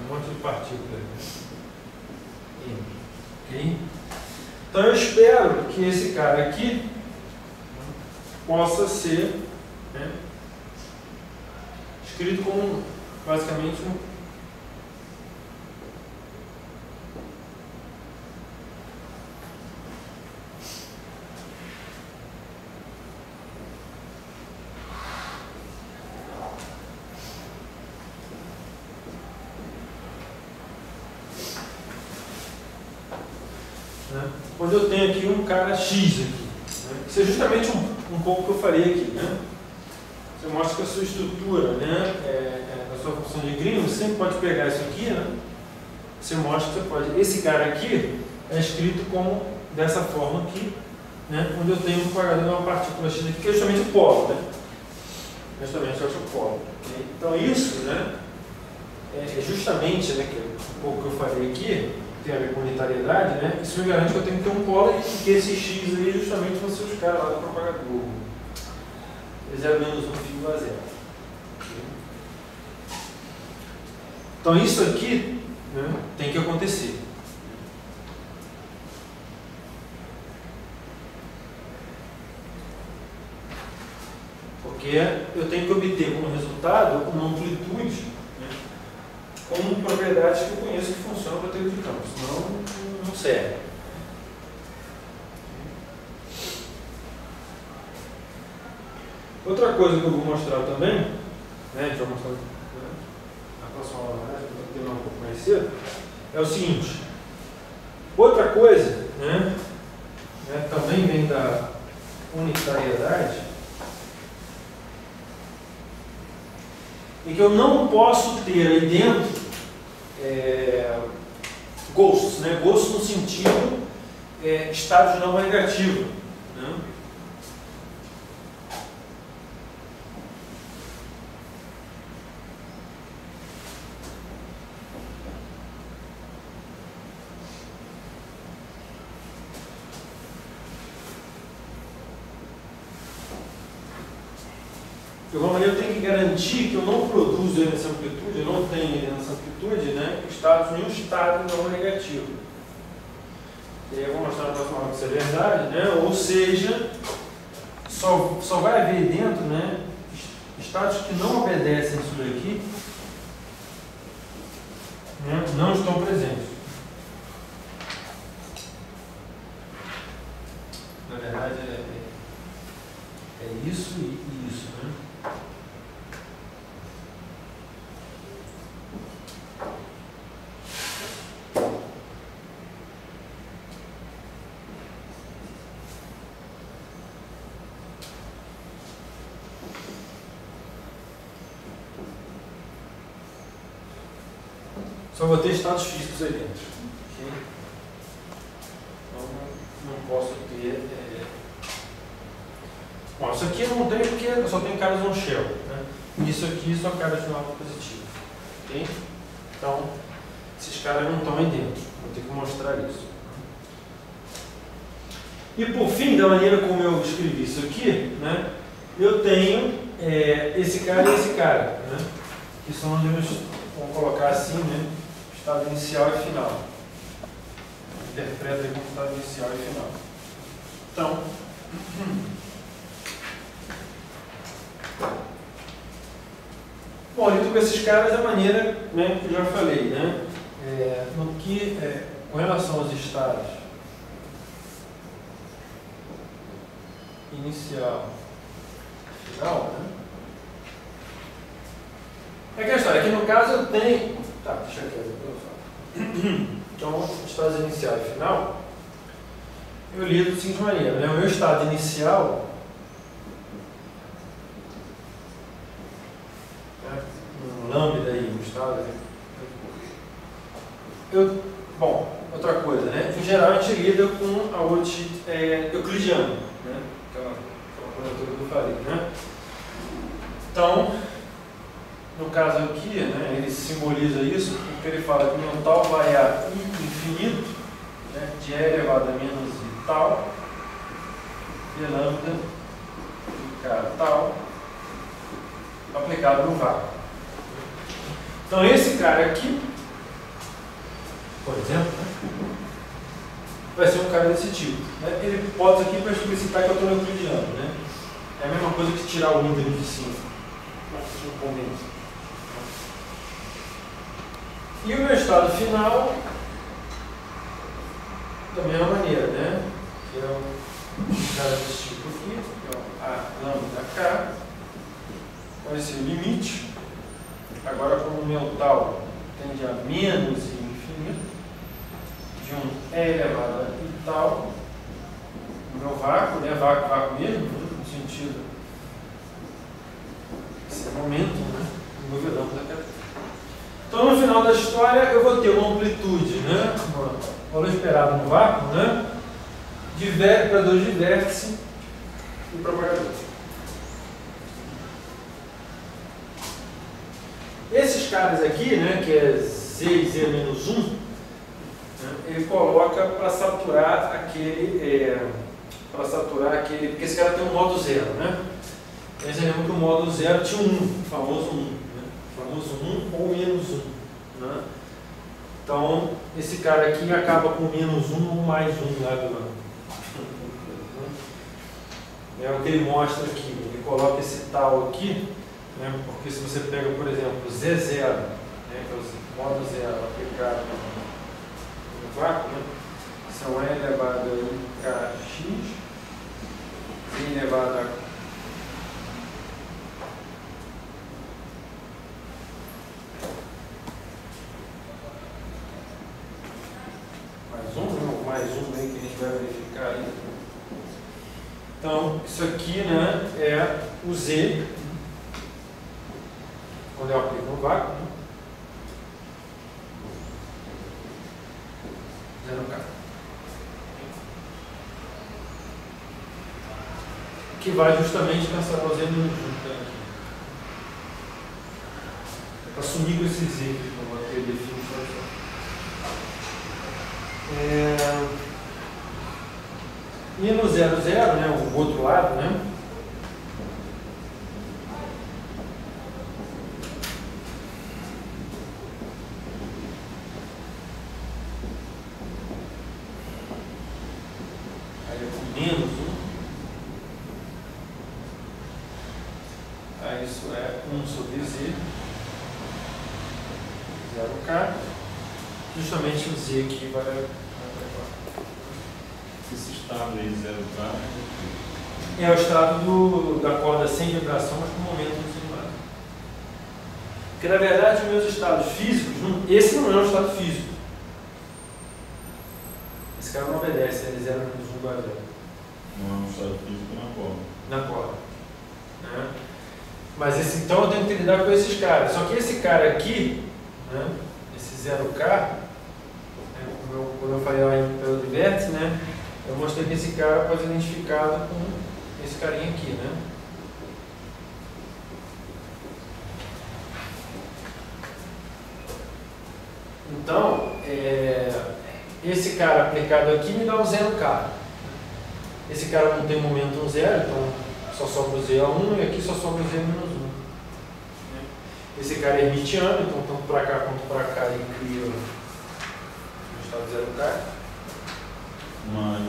um monte de partículas, ok? Então eu espero que esse cara aqui possa ser, né, escrito como basicamente um onde eu tenho aqui um cara X aqui, né? Isso é justamente um pouco que eu falei aqui, né? Você mostra que a sua estrutura, né, a sua função de Green, você sempre pode pegar isso aqui, né? Você mostra que você pode. Esse cara aqui é escrito como dessa forma aqui, né? Onde eu tenho um pagador de uma partícula X aqui, que é justamente o polo, né? Justamente é o polo. Okay? Então isso, né, é justamente, né, que um pouco que eu falei aqui, tem a ver com unitariedade, né? Isso me garante que eu tenho que ter um polo e que esse X aí justamente vão ser os caras lá do propagador. 0 menos 1 igual a 0. Então isso aqui, né, tem que acontecer. Porque eu tenho que obter como resultado uma amplitude, né, como propriedades que eu conheço que funcionam para teoria de campo, senão não serve. Outra coisa que eu vou mostrar também, né, a gente vai mostrar na próxima aula, para terminar um pouco mais cedo, é o seguinte. Outra coisa, né, também vem da unitariedade, e que eu não posso ter aí dentro ghosts, né? Ghosts no sentido estados não negativos, né? De alguma maneira eu tenho que garantir que eu não produzo ele nessa amplitude, eu não tenho ele nessa amplitude, né, nenhum estado não negativo. E aí eu vou mostrar na próxima aula que isso é verdade, né, ou seja, só vai haver dentro, né, estados que não obedecem isso daqui, né, não estão presentes. Na verdade é isso e isso, né? Só vou ter estados físicos aí dentro. Okay? Então não posso ter. Bom, isso aqui eu não tenho porque eu só tenho caras no shell. Né? Isso aqui só caras no alvo positivo. Okay? Então, esses caras não estão aí dentro. Vou ter que mostrar isso. E por fim, da maneira como eu escrevi isso aqui, né, eu tenho esse cara e esse cara, né, que são os meus, vamos colocar assim, né, estado inicial e final. Interpreta aí como estado inicial e final. Então, bom, lido com esses caras da maneira, né, que eu já falei, né, no que, com relação aos estados inicial final, né? É aquela história, aqui no caso eu tenho. Tá, deixa aqui, eu falo. Então, estado inicial e final, eu lido da seguinte maneira, né? O meu estado inicial, um lambda aí, um estado. Bom, outra coisa, né? Em geral a gente lida com a worldsheet euclidiana, né? Aquela coisa toda que eu falei, né? Então, no caso aqui, né, ele simboliza isso porque ele fala que o meu tal vai a i infinito, né, de e elevado a menos i tal, e lambda de k tal, aplicado no vácuo. Então esse cara aqui, por exemplo, vai ser um cara desse tipo, né? Ele bota aqui para explicitar que eu estou no euclidiano, né? É a mesma coisa que tirar o íntegro de cima. Não convence. E o meu estado final, da mesma maneira, né? Que é um cara desse tipo aqui, que é a lambda k, vai ser o limite. Agora, como o meu tal tende a menos i infinito, de um e elevado a i tal, o meu vácuo, né? Vácuo mesmo, no sentido desse momento, né? O meu lambda k. Então, no final da história, eu vou ter uma amplitude, né? Uma valor esperado no vácuo, né? De operador de vértice e propagador. Esses caras aqui, né? Que é Z e Z menos 1, né, ele coloca para saturar aquele. Porque esse cara tem um modo zero, né? Vocês lembram que o modo zero tinha um 1, o famoso 1. Famoso 1 ou menos 1. Né? Então, esse cara aqui acaba com menos 1 ou mais 1 lá do lado. É o que ele mostra aqui. Ele coloca esse tal aqui, né? Porque se você pega, por exemplo, Z0, né? Que é o modo zero aplicado no vácuo, né? São E elevado a kx, Z elevado a mais um aí que a gente vai verificar aí. Então, isso aqui, né, é o Z, quando eu aplico no vácuo, né? 0K. Que vai justamente cancelar o Z no junto aqui. É para sumir com esse Z que eu vou ter definição. E no 0, 0, né, o outro lado, né? Aí é com menos 1. Aí isso é 1 sobre Z, 0K. Justamente o Z aqui vai levar. Esse estado aí, 0K, é o estado da corda sem vibração, mas com momento singular. Porque, na verdade, os meus estados físicos, esse não é um estado físico. Esse cara não obedece, ele 0 menos 1 igual a 0. não é um estado físico na corda. Né? Mas então eu tenho que lidar com esses caras. Só que esse cara aqui, né, esse 0K, quando eu falei lá em pelo de vértice, né, eu mostrei que esse cara pode ser identificado com esse carinha aqui, né? Então, esse cara aplicado aqui me dá um 0K. Esse cara não tem momento 0, então só sobra o Z a 1 e aqui só sobra o Z menos 1. Esse cara é hermitiano, então tanto para cá quanto para cá ele cria o estado 0K. Mas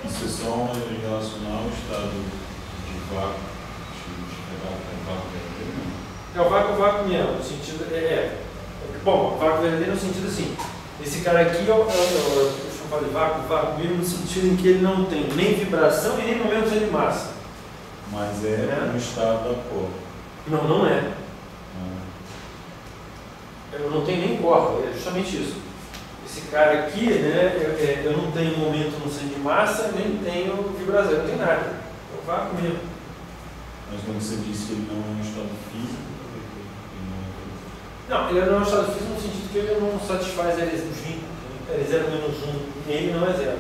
isso é só relacionar ao estado de vácuo, É o vácuo mesmo, no sentido. Bom, o vácuo verdadeiro no sentido assim. Esse cara aqui é o eu falo de vácuo mínimo no sentido em que ele não tem nem vibração e nem momento de massa. Mas é no estado da corda. Não, não é. Eu não tenho nem corda, é justamente isso. Esse cara aqui, né, eu não tenho momento no centro de massa, nem tenho vibração, eu não tenho nada. É o vácuo mesmo. Mas quando você disse que ele não é um estado físico, não, ele não é um estado físico no sentido que ele não satisfaz L0, L0 menos 1, ele não é zero.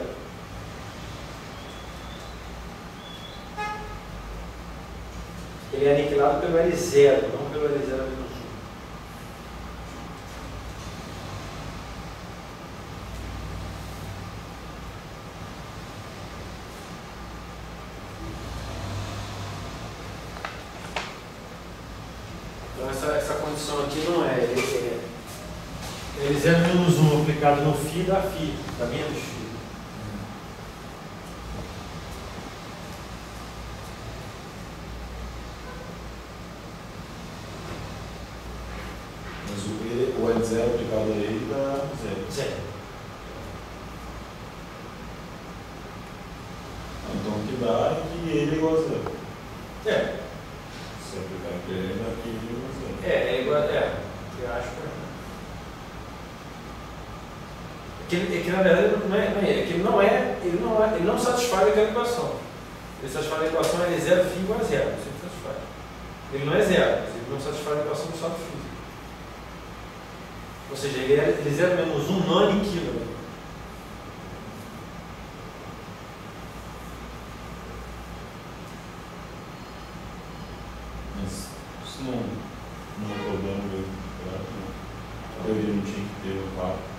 Ele é aniquilado pelo L0, não pelo L0 menos 1. Então essa condição aqui não é L0 menos 1 aplicado no φ dá φ, dá menos φ. o L0 aplicado a ele dá zero. Zero. Então o que dá é que ele é igual a zero. É. Se aplicar para ele, dá que ele é igual a zero. É igual, eu acho que na verdade não é que ele não satisfaz aquela equação. Ele satisfaz a equação L0 φ igual a zero, isso ele satisfaz. Ele não é zero, mas ele não satisfaz a equação do estado físico. Ou seja, ele é L0 menos 1 não aniquila. Mas isso não é problema mesmo. A teoria não tinha que ter um vácuo.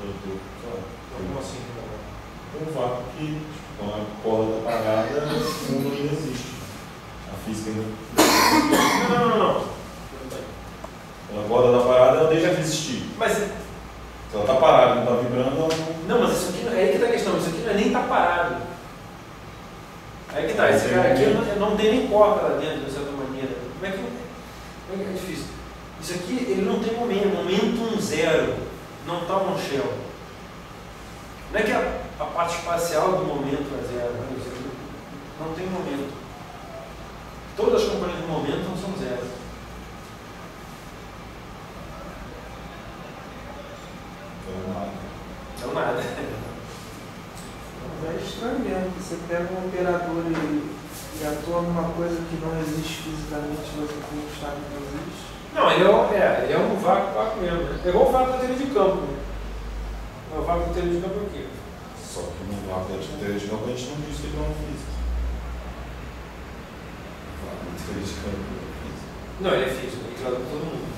Como assim? Um vácuo que, com a corda apagada, o mundo ainda existe. A física ainda. Não. Quando a corda está parada, ela deixa de existir. Mas se ela está parada, não está vibrando, ela não. Não, mas isso aqui, é aí que está a questão. Isso aqui não é nem está parado. Aí que está. Esse cara aqui não tem nem corda lá dentro, de certa maneira. Como é que é difícil? Isso aqui, ele não tem momento 0. Não está um shell. Não é que a parte espacial do momento é zero. Não tem momento. Todas as componentes do momento não são zero. Não nada. Mas é estranho mesmo, que você pega um operador e atua numa coisa que não existe fisicamente, você tem um estado que não existe. Não, ele é um vácuo mesmo. Né? É igual o vácuo da teoria de campo. Né? É o vácuo da teoria de campo aqui. Só que no vácuo da teoria de campo a gente não diz que ele não é físico. O vácuo da teoria de campo é físico. Não, ele é físico, ele é claro para todo mundo.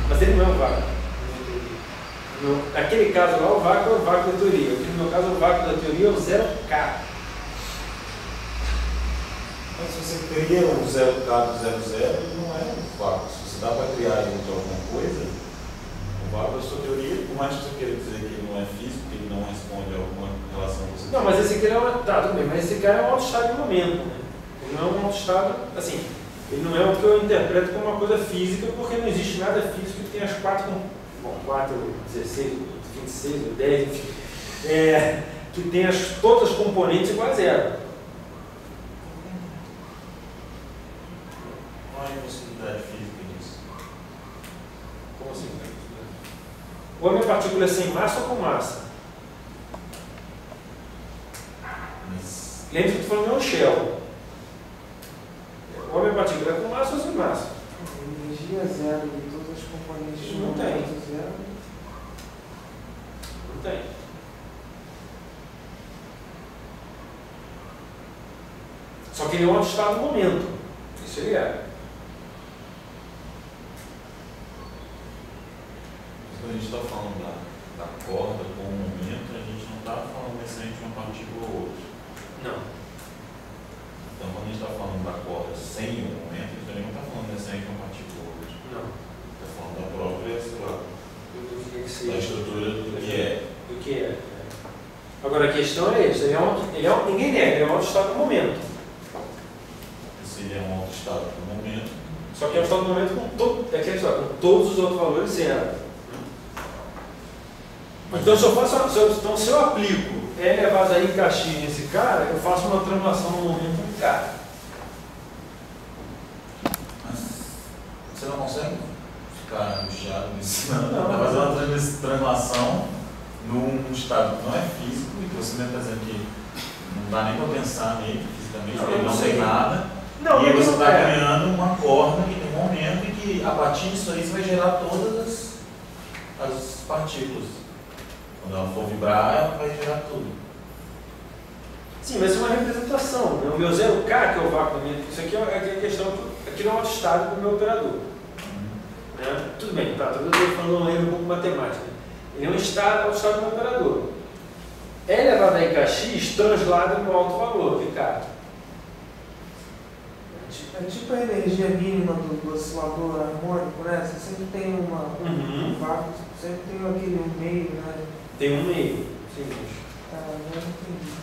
Mas ele não é um vácuo. Naquele caso lá, o vácuo é o vácuo da teoria. Aqui no meu caso, o vácuo da teoria é o 0K. Mas se você cria um 0K do 00, ele não é um vácuo. Se você dá para criar ele de alguma coisa, o vácuo da sua teoria, por mais que você queira dizer que ele não é físico, que ele não responde a alguma relação que você Não, mas esse aqui é uma. Tá, tudo bem, mas esse cara é um autoestado de momento. Né? Ele não é um autoestado, assim, ele não é o que eu interpreto como uma coisa física, porque não existe nada físico que tenha as 4, 16, 26, 10, enfim, que tenha todas as componentes igual a zero. Qual é a possibilidade física disso? Como assim? Ou a minha partícula é sem massa ou com massa? Mas Lembra que eu estou falando de um shell. Ou a minha partícula é com massa ou sem massa? Energia zero e todas as componentes Não tem. zero. Não tem. Só que ele é um autoestado do momento. Isso ele é. quando a gente está falando da corda com o momento, a gente não está falando necessariamente de uma partícula ou outra. Não. Então, quando a gente está falando da corda sem o momento, a gente também não está falando necessariamente de uma partícula ou outra. Não. Está falando da própria, sei lá, da estrutura do que é. Do que é. Agora a questão é isso, ninguém nega, ele é um autoestado do momento. Se ele é um autoestado no momento. Só que é um estado do momento com todos os outros valores zero. Então, se eu aplico E elevado a I k x nesse cara, eu faço uma translação no momento do cara. Mas você não consegue ficar angustiado nisso? Não. Não. Fazer uma translação num estado que não é físico e que você mesmo está dizendo que não dá nem para pensar nele fisicamente, porque ele não tem nada. Não, e aí você está é. ganhando uma corda que tem um momento em que a partir disso aí você vai gerar todas as partículas. Quando ela for vibrar, ela vai gerar tudo. Sim, mas é uma representação. O meu 0K, que é o vácuo da minha. Isso aqui é a questão. Aqui não é o estado do meu operador. Né? Tudo bem, tá? Eu estou falando um pouco matemática. Ele é um estado, do meu operador. E elevado a I k x translada no alto valor, que cara. É tipo a energia mínima do oscilador harmônico, né? Você sempre tem um vácuo, sempre tem aquele meio, né? Tem um meio. Sim. Eu não entendi.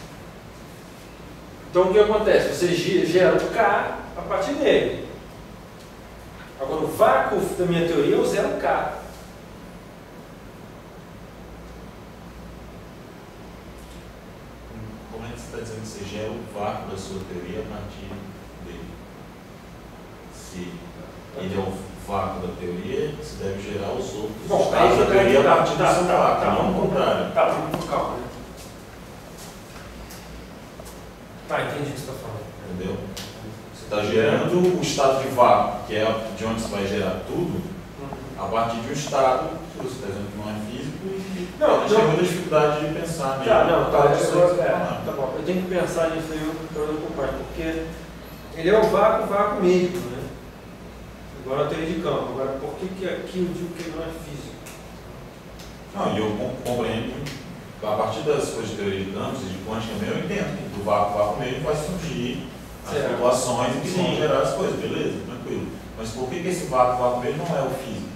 Então o que acontece? Você gera o K a partir dele. Agora o vácuo da minha teoria é o 0K. Como é que você está dizendo que você gera o vácuo da sua teoria a partir dele? Se ele é o vácuo da teoria, você deve gerar os outros estados da teoria a partir do seu vácuo, não o contrário. Tá, vamos com calma, né? Tá, entendi o que você está falando. Entendeu? Você está gerando o estado de vácuo, que é de onde você vai gerar tudo, a partir de um estado que você está dizendo que não é físico e a gente tem muita dificuldade de pensar nele. Tá bom. Eu tenho que pensar nisso aí para eu ocupar, porque ele é o vácuo mesmo, né? Agora a teoria de campo. Agora, por que aqui eu digo que ele não é físico? Não, e eu compreendo, a partir das coisas de teoria de campos e de quântica mesmo, eu entendo que do vácuo mesmo vai surgir as flutuações que vão gerar as coisas, beleza? Tranquilo. Mas por que esse vácuo mesmo não é o físico?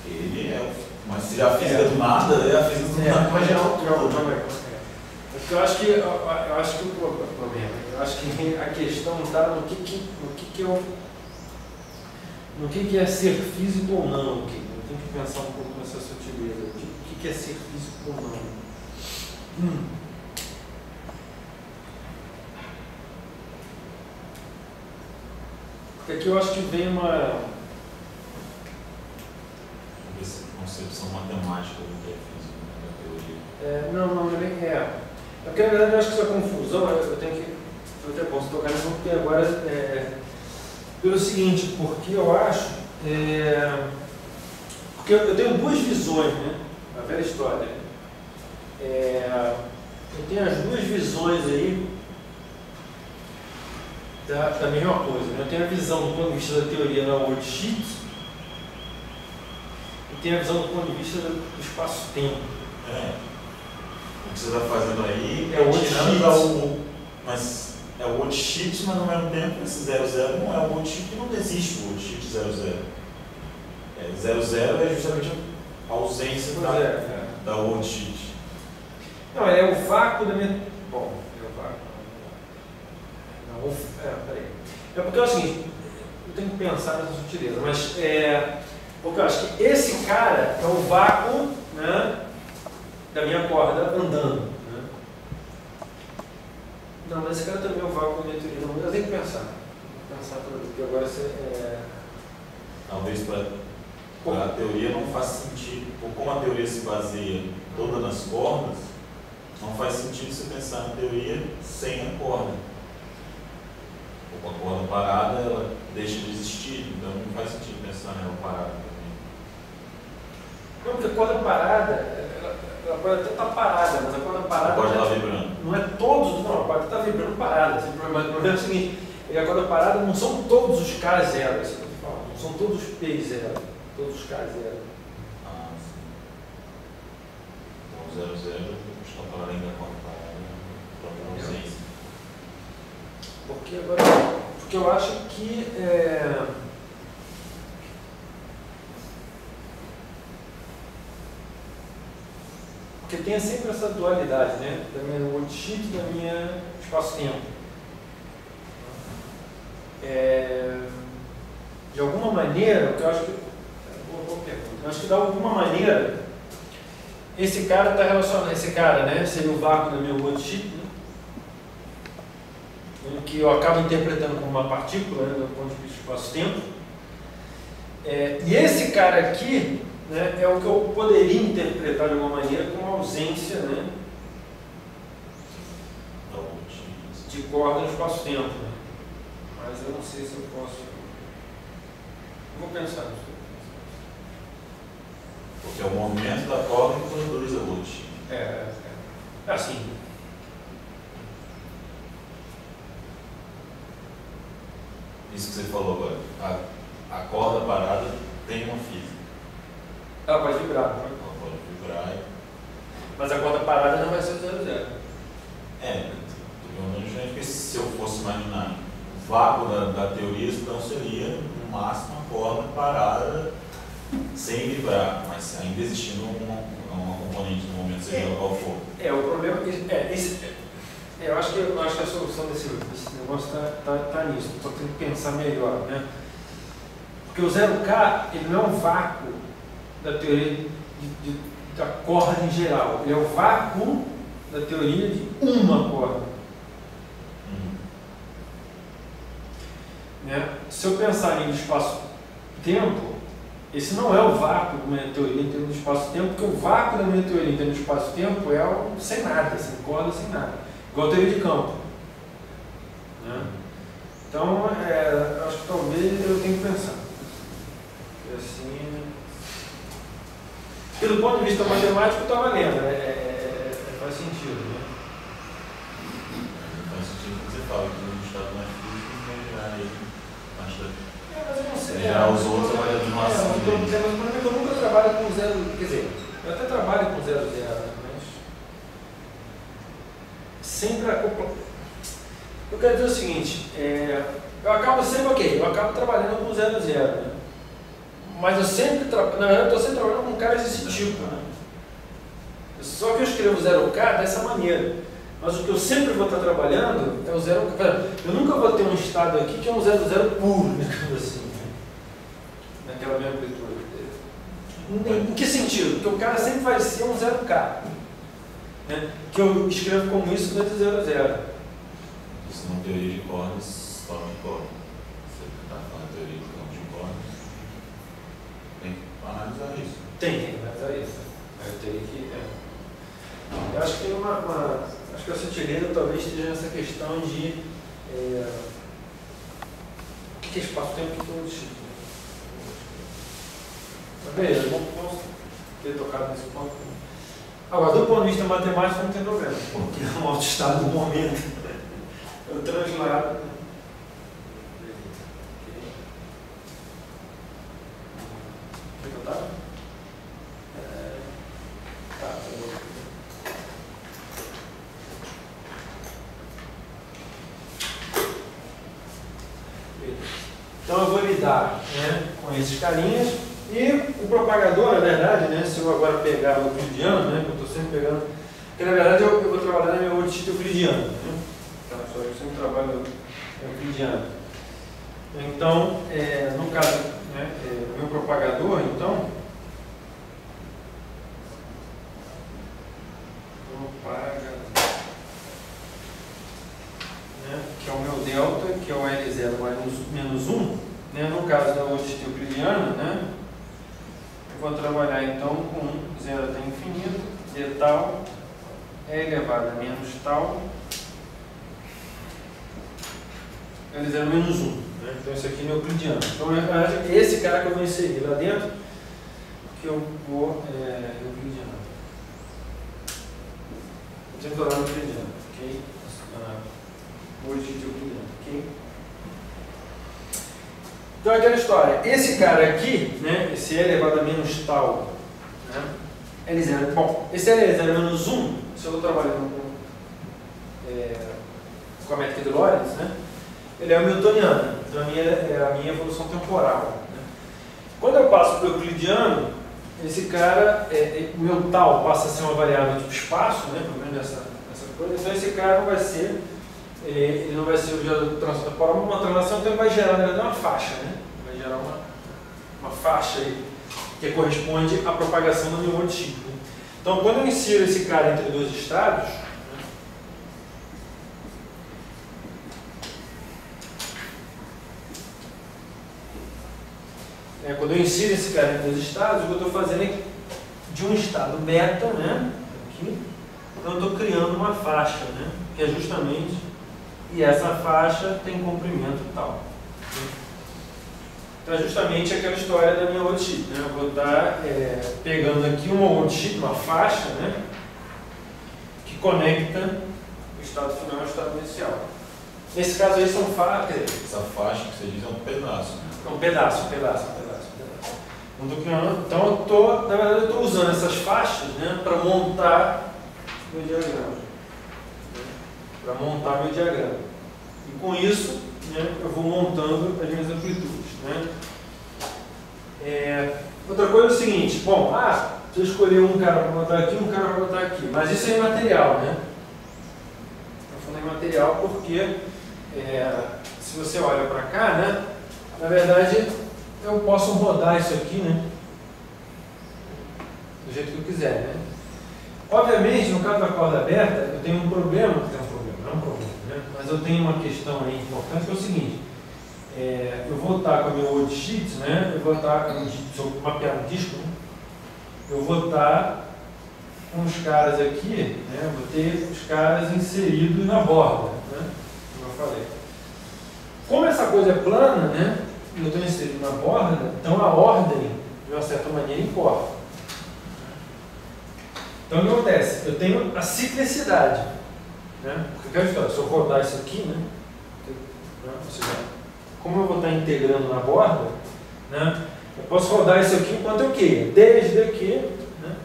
Ele é o físico. Mas se a física do nada, é a física do nada que vai gerar o tudo. Porque eu acho que o problema, eu acho que a questão está no que é ser físico ou não. Eu tenho que pensar um pouco nessa sutileza. O que é ser físico ou não? Porque aqui eu acho que vem uma concepção matemática do que é físico, da teoria. Não é bem é. Porque na verdade eu acho que essa confusão, eu tenho que. Eu até posso tocar nisso porque agora pelo seguinte, porque eu acho. Porque eu tenho duas visões, né? A velha história. Eu tenho as duas visões aí da mesma coisa. Né? Eu tenho a visão do ponto de vista da teoria na worldsheet e tenho a visão do ponto de vista do espaço-tempo. O que você está fazendo aí é tirando mas é o worldsheet, mas ao mesmo tempo esse 00 não é o worldsheet, que não existe o worldsheet 00. 00 é justamente a ausência da worldsheet. Não, é o vácuo da minha. Bom, é o vácuo. Não, peraí. É porque é o seguinte, eu tenho que pensar nessa sutileza, mas porque eu acho que esse cara é o vácuo, né, da minha corda andando. Né? Não, mas esse cara também é o vácuo da minha teoria. Eu tenho que pensar. Porque agora você. Talvez para a teoria não faz sentido, como a teoria se baseia toda nas cordas, não faz sentido você pensar na teoria sem a corda. Com a corda parada, ela deixa de existir, então não faz sentido pensar nela parada também. Não, porque a corda parada, ela pode até estar parada, mas a corda parada. Pode estar vibrando. Não é todos, não, pode estar vibrando parada. Mas o problema é o seguinte: a corda parada não são todos os K zero, isso que eu estou falando, não são todos os P zero, todos os K zero. Ah, sim. Então o 00 está para além da corda parada, para a ausência. Porque eu acho que porque tem sempre essa dualidade, né? Da minha worldsheet e da minha espaço-tempo. De alguma maneira, o que eu acho que. Boa pergunta. Eu acho que de alguma maneira esse cara está relacionado, esse cara, né, seria o vácuo da minha worldsheet, né, que eu acabo interpretando como uma partícula, né, do ponto de vista do espaço-tempo. E esse cara aqui, né, é o que eu poderia interpretar de alguma maneira como ausência, né, de corda no espaço-tempo. Né? Mas eu não sei se eu posso. Eu vou pensar nisso. Porque é o movimento da corda que produz a luz. É assim. Isso que você falou agora. A corda parada tem uma física. Ela pode vibrar, não é? Ela pode vibrar. Mas a corda parada não vai ser 0,0. Porque se eu fosse imaginar o vácuo da teoria, então seria no máximo uma corda parada sem vibrar, mas ainda existindo uma componente no momento, seja qual for. O problema eu acho que a solução desse negócio está nisso. Estou tendo que pensar melhor, né? Porque o 0K ele não é um vácuo da teoria da corda em geral. Ele é o vácuo da teoria de uma corda. Né? Se eu pensar em espaço-tempo, esse não é o vácuo da minha teoria em termos de espaço-tempo, porque o vácuo da minha teoria em termos de espaço-tempo é o sem nada, sem corda, sem nada. Igual a teoria de campo. Né? Então, acho que talvez eu tenha que pensar. E assim, pelo ponto de vista matemático, está valendo. Faz sentido. Né? Faz sentido que você fala que no estado mais físico vai gerar aí bastante. Mas eu não sei. Gerar os outros vai dar de nossa. Mas o problema é que eu nunca trabalho com zero. Quer dizer, eu até trabalho com 0,0, mas sempre acopla. Eu quero dizer o seguinte, eu acabo sempre eu acabo trabalhando com 0,0, né? Mas eu sempre na verdade eu estou sempre trabalhando com caras desse tipo, né? Só que eu escrevo 0K dessa maneira. Mas o que eu sempre vou estar trabalhando é o 0K. Eu nunca vou ter um estado aqui que é um 0,0 puro, digamos assim, né? Naquela mesma amplitude. Em que sentido? Porque o cara sempre vai ser um 0K. Né? Que eu escrevo como isso dentro de 0,0. Isso não é teoria de cordas, torna de corda. Você está falando de teoria de campo de cordas, tem que analisar isso. Tem que analisar isso. Eu teria que. Eu acho que acho que a sutileza talvez esteja nessa questão de o que é espaço-tempo e o que é worldsheet. Mas beleza, vamos ter tocado nesse ponto. Agora, do ponto de vista matemático, não tem problema, porque é um autoestado do momento. Eu translado. Onde eu estava? Então eu vou lidar, né, com esses carinhas e o propagador, na verdade, né, se eu agora pegar o euclidiano, né, que eu estou sempre pegando, porque na verdade eu vou trabalhar na minha worldsheet euclidiano, né, tá, só que eu sempre trabalho euclidiano. Então, no caso, né, o meu propagador, então, né, que é o meu delta, que é o L0 menos 1, né, no caso da worldsheet euclidiana, né, eu vou trabalhar então com 0 até infinito, d tal, é elevado a menos tal, L0 menos 1. Né, então isso aqui é meu euclidiano. Então é esse cara que eu vou inserir lá dentro, que eu vou euclidiano. Eu tenho que olhar no euclidiano, ok? Worldsheet euclidiano, ok? Então é aquela história, esse cara aqui, né, esse L elevado a menos tal, né, L0, bom, esse L0 menos 1, se eu estou trabalhando com a métrica de Lorentz, né, ele é o newtoniano, então é a minha evolução temporal. Né. Quando eu passo para o euclidiano, esse cara, o meu tal passa a ser uma variável tipo espaço, né, pelo menos essa coisa, então esse cara não vai ser, ele não vai ser objeto de translação temporal, uma translação, então ele vai gerar, na verdade, uma faixa, né? Vai gerar uma faixa aí que corresponde à propagação do miolo típico. Então, quando eu insiro esse cara entre dois estados, quando eu insiro esse cara entre dois estados, o que eu estou fazendo é de um estado beta, né, aqui, então eu estou criando uma faixa, né, que é justamente, e essa faixa tem comprimento tal. Então é justamente aquela história da minha worldsheet, né? Eu vou estar pegando aqui uma worldsheet, uma faixa, né? Que conecta o estado final ao estado inicial. Nesse caso aí são faixas. Essa faixa que você diz é um pedaço. Né? É um pedaço. Não tô criando, então na verdade eu estou usando essas faixas, né? Para montar meu diagrama. Para montar meu diagrama. E com isso, né, eu vou montando as minhas amplitudes. Né? Outra coisa é o seguinte, bom, se eu escolher um cara para botar aqui, um cara para botar aqui, mas isso é imaterial, né? Estou falando imaterial porque se você olha para cá, né, na verdade eu posso rodar isso aqui, né, do jeito que eu quiser, né? Obviamente, no caso da corda aberta, eu tenho um problema, né? Mas eu tenho uma questão aí importante que é o seguinte. Eu vou estar com a minha worldsheet, né? Eu vou estar, se eu mapear um disco, né? Eu vou estar com os caras aqui, né? Eu vou ter os caras inseridos na borda, né? Como eu falei. Como essa coisa é plana, né? E eu estou inserido na borda, então a ordem, de uma certa maneira, importa. Então o que acontece? Eu tenho a ciclicidade, né? Porque se eu rodar isso aqui, né? Ou seja, como eu vou estar integrando na borda, né, eu posso rodar isso aqui enquanto eu queira, desde que, né,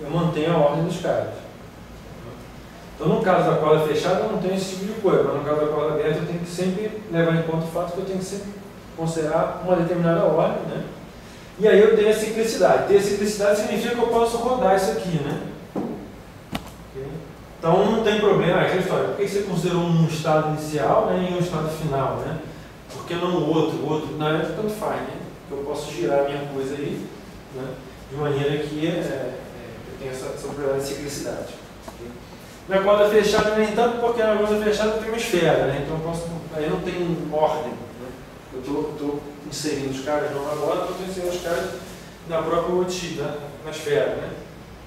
eu mantenha a ordem dos caras. Então, no caso da corda fechada, eu não tenho esse tipo de coisa, mas no caso da corda aberta, eu tenho que sempre levar em conta o fato que eu tenho que sempre considerar uma determinada ordem, né? E aí eu tenho a ciclicidade. Ter a ciclicidade significa que eu posso rodar isso aqui, né? Okay? Então, não tem problema, aquela história, por que você considerou um estado inicial, né, e um estado final, né? Por que não o outro? Na verdade, tanto faz, né? Eu posso girar a minha coisa aí, né? De maneira que eu tenho essa propriedade de ciclicidade. Okay? Na corda fechada, nem tanto, porque na corda fechada eu tenho uma esfera, né? Então aí não tem ordem. Né? Eu estou inserindo os caras não na borda, eu estou inserindo os caras na própria worldsheet, né? Na esfera. Né?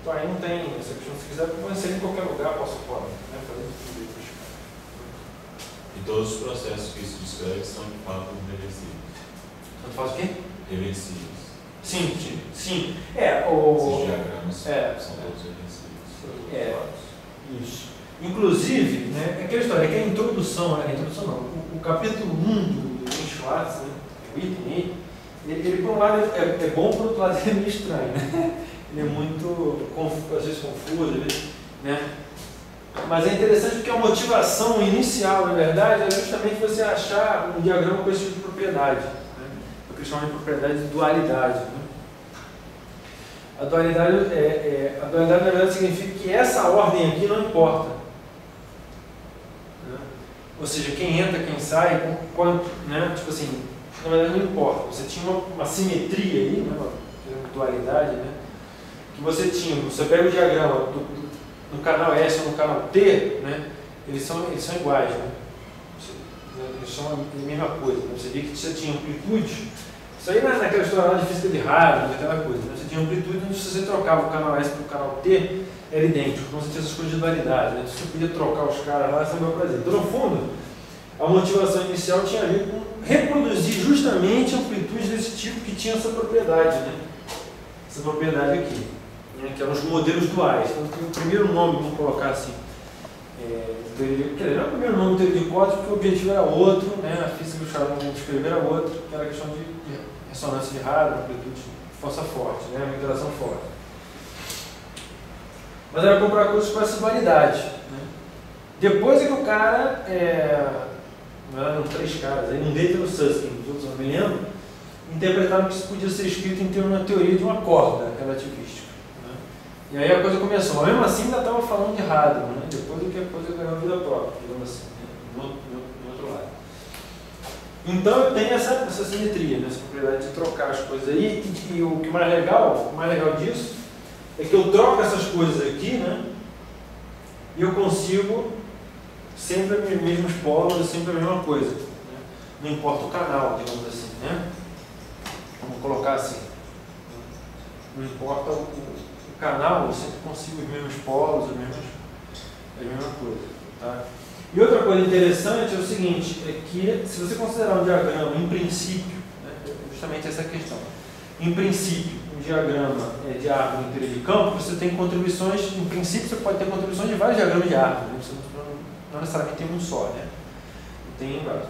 Então aí não tem essa questão. Se quiser, eu vou inserir em qualquer lugar, posso fora. Né? Fazer tudo isso. E todos os processos que isso descreve são de fato reversíveis. Tanto faz o quê? Reversíveis. Sim. Esses diagramas são todos reversíveis. Isso. Inclusive, né, aquela história, é que a introdução não, o capítulo 1 do Schwartz, né, o item, ele por um lado é bom, por outro lado é meio estranho, né? Ele é muito, às vezes confuso, né? Mas é interessante porque a motivação inicial, na verdade, é justamente você achar um diagrama com esse tipo de propriedade, né? O que chama de propriedade de dualidade. Né? A dualidade, na verdade, significa que essa ordem aqui não importa. Né? Ou seja, quem entra, quem sai, quanto, né? Tipo assim, na verdade não importa. Você tinha uma simetria aí, né? Uma dualidade, né? Que você pega o diagrama no canal S ou no canal T, né? Eles são iguais, né? Eles são a mesma coisa. Né? Você vê que você tinha amplitude. Isso aí não é naquela história lá de física de rádio, aquela coisa. Né? Você tinha amplitude onde se você trocava o canal S para o canal T, era idêntico. Então você tinha essas coisas de dualidade. Né? Você podia trocar os caras lá, sem o meu prazer. Então, no fundo, a motivação inicial tinha a ver com reproduzir justamente amplitudes desse tipo que tinha essa propriedade. Né? Essa propriedade aqui. Né? Que eram os modelos duais. Então, tem o primeiro nome, vamos colocar assim. Não é o primeiro nome do teoria de código, porque o objetivo era outro, né? A física do Charles de escrever era outro, que era a questão de ressonância de Hadron, amplitude de força forte, né? Uma interação forte. Mas era comprar coisas com essa dualidade. Né? Depois é que o cara, eram 3 caras, aí um deles era o Susskind, os outros não me lembro, interpretaram que isso podia ser escrito em termos de uma teoria de uma corda relativística. E aí a coisa começou, mas mesmo assim ainda estava falando de Hadron, né? Depois do que a coisa ganhou vida própria, digamos assim, né? No outro lado. Então eu tenho essa simetria, essa propriedade de trocar as coisas aí, e o que mais legal disso é que eu troco essas coisas aqui, né? E eu consigo sempre os mesmos polos, sempre a mesma coisa, né? Não importa o canal, digamos assim, né? Vamos colocar assim. Não importa o canal, eu sempre consigo os mesmos polos, a mesma coisa, tá? E outra coisa interessante é o seguinte, é que se você considerar um diagrama em princípio, né, justamente essa questão, em princípio, um diagrama de árvore inteira de campo, você tem contribuições, em princípio você pode ter contribuições de vários diagramas de árvore, né? Você não necessariamente tem um só, né? Tem vários.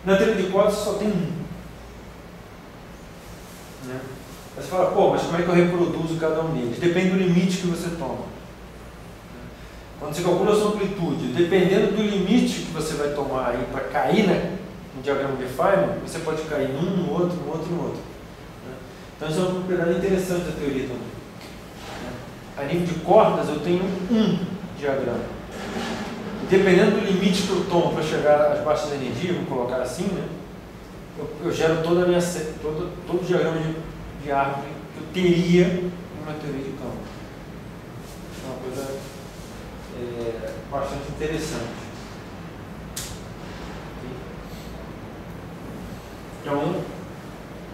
Na teoria de cordas só tem um. Né? Aí você fala, pô, mas como é que eu reproduzo cada um deles? Depende do limite que você toma. Quando você calcula a sua amplitude, dependendo do limite que você vai tomar aí para cair, né, no diagrama de Feynman, você pode cair num, no outro, no outro, no outro. Né? Então isso é uma propriedade interessante da teoria também. Né? A nível de cordas eu tenho um diagrama. Dependendo do limite que eu tomo para chegar às baixas de energia, vou colocar assim, né, eu gero todo o diagrama de árvore que eu teria numa teoria de campo. É uma coisa bastante interessante.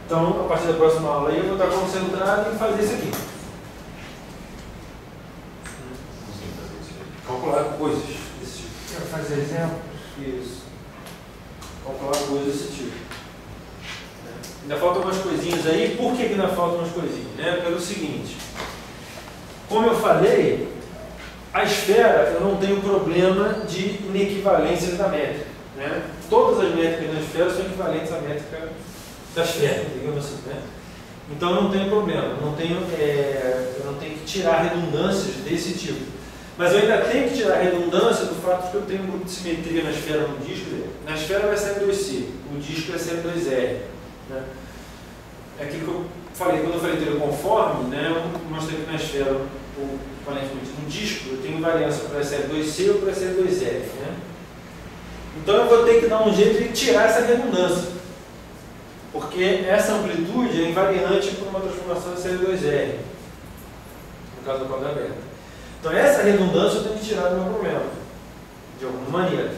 Então, a partir da próxima aula aí, eu vou estar concentrado em fazer isso aqui. Calcular coisas desse tipo. Quer fazer exemplo? Isso. Calcular coisas desse tipo. Ainda faltam umas coisinhas aí. Por que ainda faltam umas coisinhas? Pelo seguinte. Como eu falei, a esfera eu não tenho problema de inequivalência da métrica. Né? Todas as métricas na esfera são equivalentes à métrica da esfera, digamos assim. Né? Então eu não tenho problema, eu não tenho que tirar redundâncias desse tipo. Mas eu ainda tenho que tirar a redundância do fato de que eu tenho um grupo de simetria na esfera no disco. Na esfera vai ser 2C, o disco vai ser 2R. Né? É aquilo que eu falei, quando eu falei teoria conforme, né, eu mostrei que na esfera, no disco, eu tenho variância para ser 2C ou para ser 2R. Né? Então eu vou ter que dar um jeito de tirar essa redundância. Porque essa amplitude é invariante por uma transformação de série 2R, no caso da quadra aberta. Então essa redundância eu tenho que tirar do meu problema, de alguma maneira.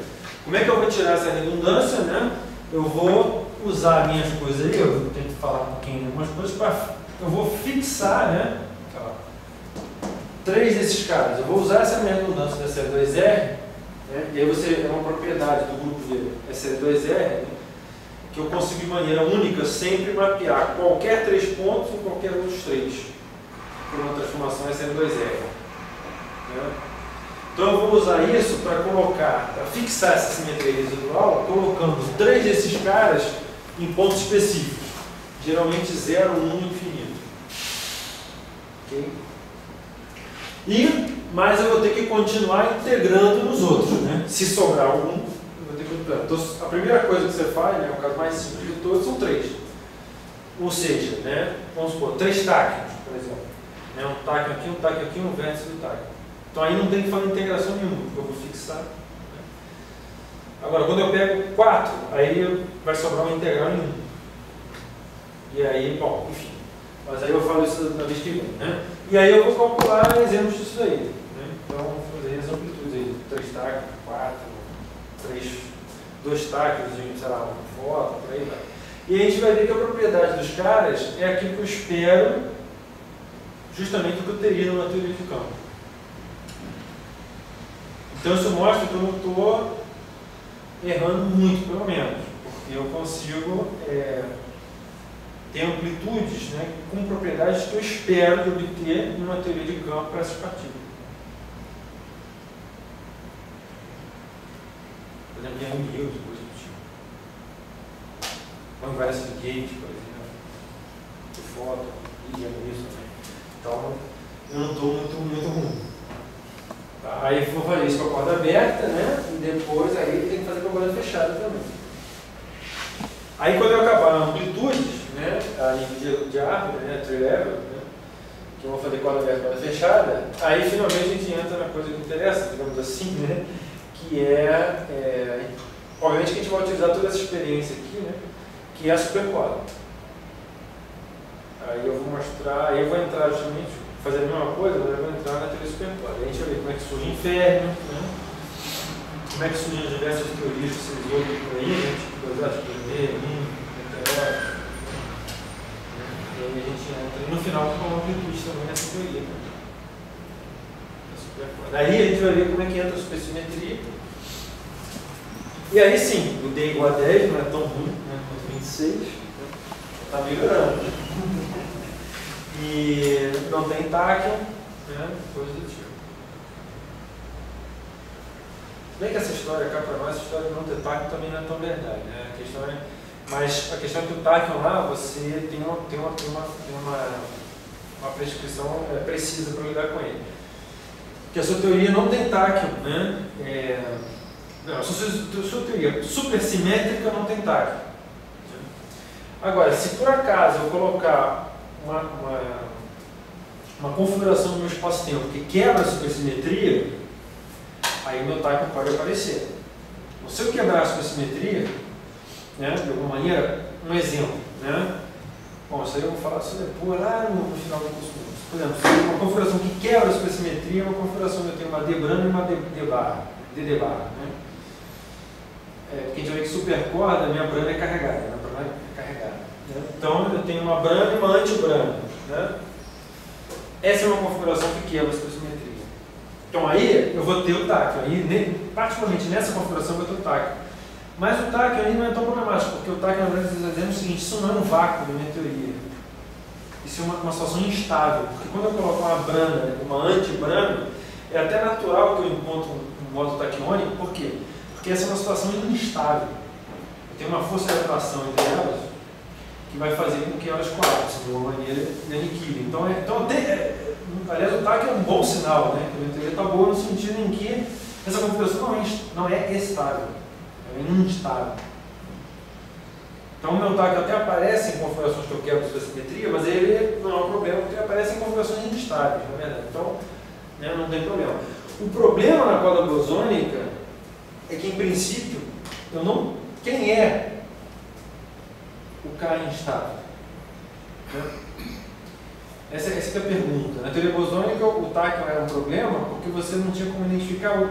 Como é que eu vou tirar essa redundância? Né? Eu vou usar minhas coisas aí, eu tenho que falar um pouquinho de algumas coisas, eu vou fixar, né, 3 desses caras. Eu vou usar essa minha redundância da série 2R, né, e aí é uma propriedade do grupo dele, é série 2R, né, que eu consigo de maneira única sempre mapear qualquer 3 pontos em qualquer outros 3 por uma transformação SN2R. Né? Então eu vou usar isso para fixar essa simetria residual, colocando 3 desses caras em pontos específicos, geralmente 0, 1 e infinito. Okay? Mas eu vou ter que continuar integrando nos outros. Né? Se sobrar algum, então, a primeira coisa que você faz, né, o caso mais simples de todos, são 3. Ou seja, né, vamos supor, 3 táquions, por exemplo. Né, um táquion aqui, um vértice do táquion. Então aí não tem que fazer integração nenhuma, porque eu vou fixar. Né. Agora, quando eu pego 4, aí vai sobrar uma integral em 1. E aí, bom, enfim. Mas aí eu falo isso na vez que vem. Né. E aí eu vou calcular exemplos disso aí. Né. Então, vamos fazer as amplitudes aí. 3 táquions, 4, 2 táquios, sei lá, uma foto, por aí vai. E a gente vai ver que a propriedade dos caras é aquilo que eu espero, justamente o que eu teria numa teoria de campo. Então isso mostra que eu não estou errando muito, pelo menos, porque eu consigo ter amplitudes, né, com propriedades que eu espero de obter numa teoria de campo para essas partículas. Por exemplo, em coisa do tipo. Uma invariância de gate, por exemplo, de foto, e isso também. Então, eu não estou muito ruim. Tá? Aí vou fazer isso com a corda aberta, né? E depois aí tem que fazer com a corda fechada também. Aí quando eu acabar a amplitude, né, a nível de árvore, né, tree level, né, que eu vou fazer corda aberta e corda fechada, aí finalmente a gente entra na coisa que interessa, digamos assim, né? Que é Obviamente que a gente vai utilizar toda essa experiência aqui, né, que é a supercorda. Aí eu vou mostrar, aí eu vou entrar justamente, fazer a mesma coisa, mas eu vou entrar na teoria supercorda. Aí a gente vai ver como é que surge o inferno, né, como é que surgem as diversas teorias que vocês ouvem por aí, né, tipo Cosate, meteoro. E aí a gente entra, e no final fica uma amplitude também nessa teoria, né? Aí a gente vai ver como é que entra a supersimetria. E aí sim, o D igual a 10 não é tão ruim, né, quanto 26, está melhorando. E não tem táquion, né, coisa do tipo. Bem que essa história cá para nós, essa história de não ter táquion também não é tão verdade, né? A questão é, mas a questão é que o táquion lá, você tem uma prescrição precisa para lidar com ele. Porque a sua teoria não tem táquion, né? Não, a sua teoria supersimétrica não tem táquion. Agora, se por acaso eu colocar uma configuração do meu espaço-tempo que quebra a supersimetria, aí o meu táquion pode aparecer. Então, se eu quebrar a supersimetria, né, de alguma maneira, um exemplo, né? Bom, isso aí eu vou falar sobre depois lá no final do curso. Por exemplo, uma configuração que quebra a supersimetria é uma configuração que eu tenho uma D brana e uma D barra, né? Porque a gente vai ver que supercorda, a minha brana é carregada, né? Né? Então eu tenho uma brana e uma antibrana, né? Essa é uma configuração que quebra a supersimetria. Então aí eu vou ter o táquion, aí, particularmente nessa configuração eu vou ter o táquion. Mas o táquion aí não é tão problemático, porque o táquion, na verdade, está dizendo o seguinte: isso não é um vácuo da minha teoria. Isso é uma situação instável, porque quando eu coloco uma brana, uma antibrana, é até natural que eu encontre um modo taquiônico. Por quê? Porque essa é uma situação instável. Tem uma força de atração entre elas que vai fazer com que elas colapsem de uma maneira e aniquilem. Então aliás, o táquion é um bom sinal, né? Que a minha teoria está boa no sentido em que essa configuração não é estável, é instável. Então o meu táquion até aparece em configurações que eu quebro sua simetria, mas ele não é um problema, porque ele aparece em configurações instáveis, na verdade. Então, né, não tem problema. O problema na corda bosônica é que, em princípio, quem é o cara instável? Essa é a pergunta. Na teoria bosônica, o táquion era um problema porque você não tinha como identificar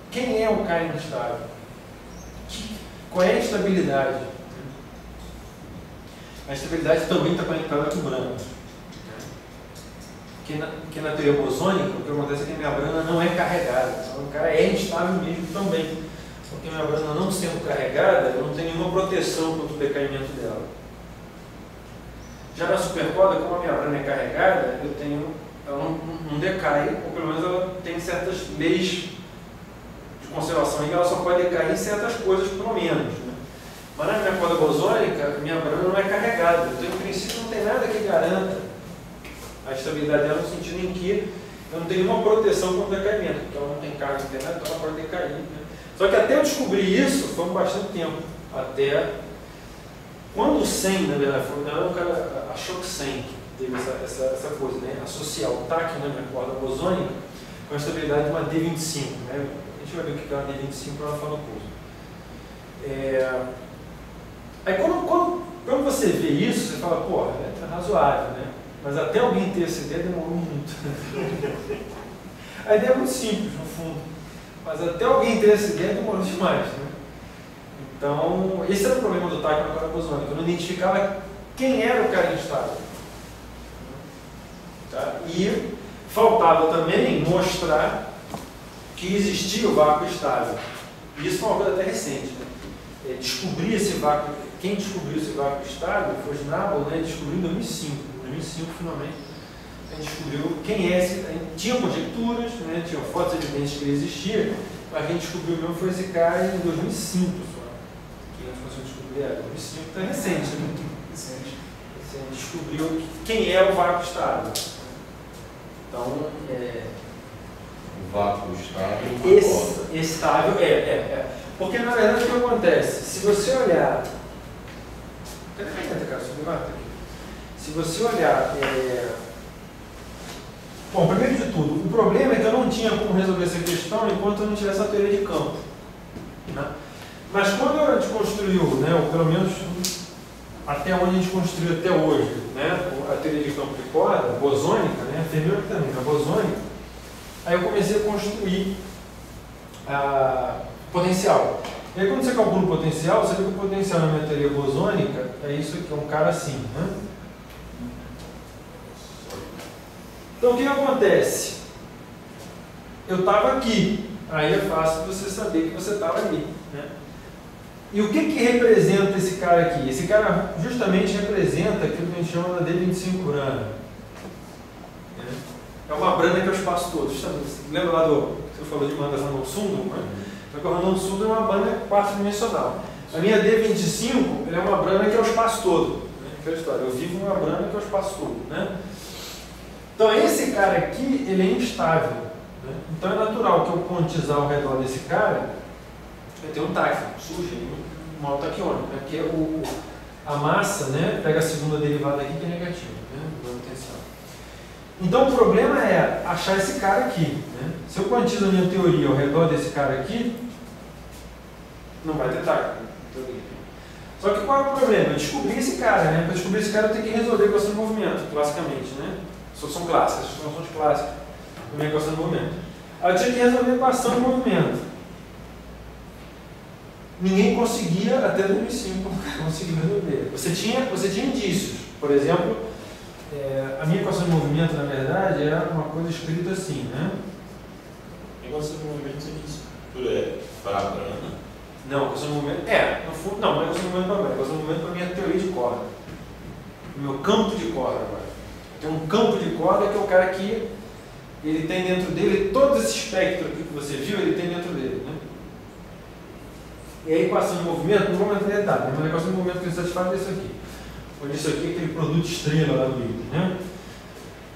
quem é o cara instável. Qual é a estabilidade? A estabilidade também está conectada com o brana. Porque na teoria bosônica, o que acontece é que a minha brana não é carregada. Então o cara é instável mesmo também. Porque a minha brana não sendo carregada, eu não tenho nenhuma proteção contra o decaimento dela. Já na supercorda, como a minha brana é carregada, ela não decai, ou pelo menos ela tem certas leis de conservação e ela só pode decair em certas coisas, pelo menos. Né? Mas na minha corda bosônica, a minha brana não é carregada. Então, em princípio, não tem nada que garanta a estabilidade dela, no sentido em que eu não tenho nenhuma proteção contra o decaimento, porque ela não tem carga interna, então ela pode decair. Né? Só que até eu descobrir isso, foi bastante tempo. Até quando o SEM, na verdade, o cara achou que SEM teve essa coisa, né? Associar o táquion na minha corda bosônica com a estabilidade de uma D25. Né? A gente vai ver o que é uma D25 para ela falar no curso. Aí quando você vê isso, você fala, pô, é razoável, né? Mas até alguém ter essa ideia demorou muito. A ideia é muito simples, no fundo. Mas até alguém ter essa ideia demorou demais, né? Então, esse era o problema do táquion na corda bosônica. Eu não identificava quem era o cara instável. Tá? E faltava também mostrar que existia o vácuo estável. E isso foi uma coisa até recente. Né? Descobrir esse vácuo, quem descobriu esse vácuo estável foi o Schnabel, né? Descobriu em 2005. Em 2005, finalmente, a gente descobriu quem é esse. Tinha conjecturas, né? Tinha fotos evidentes que ele existia, mas quem descobriu mesmo foi esse cara em 2005 só. Que a gente conseguiu descobrir, 2005 está recente, né? Recente. A gente descobriu quem é o vácuo estável. Então, o vácuo estável. Estável porque na verdade o que acontece? Se você olhar. Cadê a caneta, cara? Se você olhar. Bom, primeiro de tudo, o problema é que eu não tinha como resolver essa questão enquanto eu não tivesse a teoria de campo. Né? Mas quando a gente construiu, né, ou pelo menos até onde a gente construiu até hoje, né, a teoria de campo de corda, bosônica, né, fermiônica também, a bosônica, aí eu comecei a construir potencial. E aí quando você calcula o potencial, você vê que o potencial na minha teoria bosônica é isso aqui, é um cara assim, né? Então o que acontece? Eu estava aqui, aí é fácil você saber que você estava ali, né? E o que representa esse cara aqui? Esse cara justamente representa aquilo que a gente chama da D25 brana. É uma brana que é o espaço todo. Justamente. Lembra lá do que você falou de banda Random Sundrum? Né? Só que o Random Sundrum é uma brana 4-dimensional. A minha D25 ela é uma brana que é o espaço todo. Né? Aquela história, eu vivo uma brana que é o espaço todo. Né? Então esse cara aqui, ele é instável. Né? Então é natural que eu quantizar ao redor desse cara, vai ter um táxi, surge um autotaquiônico, né? Porque a massa, né, pega a segunda derivada aqui que é negativa, né? Então o problema é achar esse cara aqui. Né? Se eu quantizo a minha teoria ao redor desse cara aqui, não vai ter táxi. Só que qual é o problema? Eu descobri esse cara, né? Para descobrir esse cara eu tenho que resolver a equação de movimento, classicamente, né? Solução clássica, essas soluções clássicas da minha equação de movimento. Aí eu tinha que resolver a equação de movimento. Ninguém conseguia, até 2005, conseguir resolver. Você tinha indícios. Por exemplo, a minha equação de movimento, na verdade, era uma coisa escrita assim, né? A equação de movimento você disse é para a brana? Não, a equação de movimento... no fundo, não é a equação de movimento para a brana. A equação de movimento para a minha teoria de corda. O meu campo de corda agora. Tem um campo de corda que é o cara que ele tem dentro dele, todo esse espectro aqui que você viu, ele tem dentro dele, né? E a equação de movimento, não vamos entrar em detalhe, mas a equação de movimento que ele satisfaz é isso aqui. Onde isso aqui é aquele produto estrela lá do livro, né?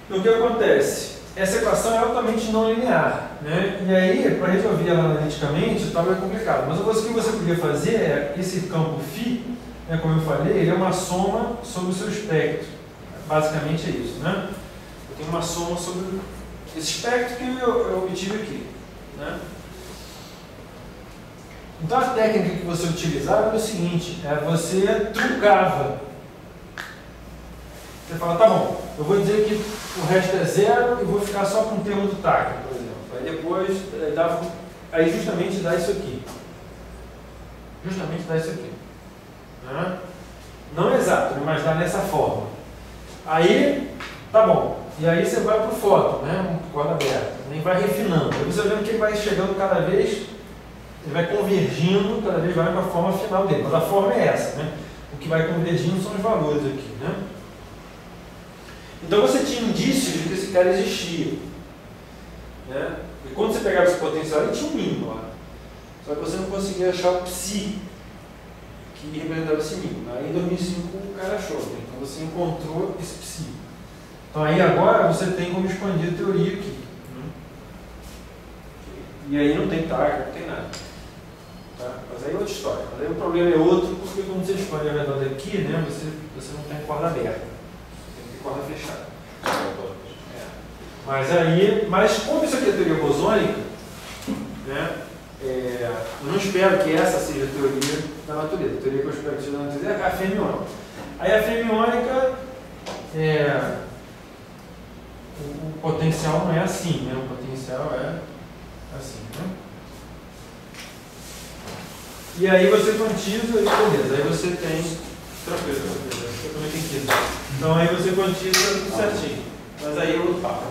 Então o que acontece? Essa equação é altamente não linear, né? E aí, para resolver ela analiticamente, está meio complicado. Mas o que você podia fazer é, esse campo φ, né, como eu falei, ele é uma soma sobre o seu espectro. Basicamente é isso, né? Eu tenho uma soma sobre esse espectro que eu obtive aqui, né? Então a técnica que você utilizava era o seguinte, você truncava. Você fala, tá bom, eu vou dizer que o resto é zero e vou ficar só com o termo do TAC, por exemplo. Aí depois, aí justamente dá isso aqui. Justamente dá isso aqui. Né? Não é exato, mas dá nessa forma. Aí, tá bom. E aí você vai para o fóton, né? Um corda aberta. E vai refinando. Aí você vai vendo que ele vai chegando cada vez, ele vai convergindo, cada vez vai para a forma final dele. Mas a forma é essa, né? O que vai convergindo são os valores aqui, né? Então você tinha indícios de que esse cara existia. Né? E quando você pegava esse potencial, ele tinha um mínimo lá. Só que você não conseguia achar o psi que representava esse mínimo. Aí em 2005 o cara achou. Né? Então você encontrou esse psi. Então aí agora você tem como expandir a teoria aqui. Né? E aí não tem target, não tem nada. Tá? Mas aí é outra história. Mas aí o problema é outro, porque quando você expande a verdade aqui, né, você não tem corda aberta. Corda fechada. Mas como isso aqui é teoria bosônica, né, eu não espero que essa seja a teoria da natureza. A teoria que eu espero que seja da natureza é a fermiônica. Aí a fermiônica, o potencial não é assim, né? O potencial é assim, né? E aí você quantiza e beleza. Aí você tem... Tranquilo, eu também tenho que ir. Então aí você quantiza tudo certinho. Mas aí é outro papo.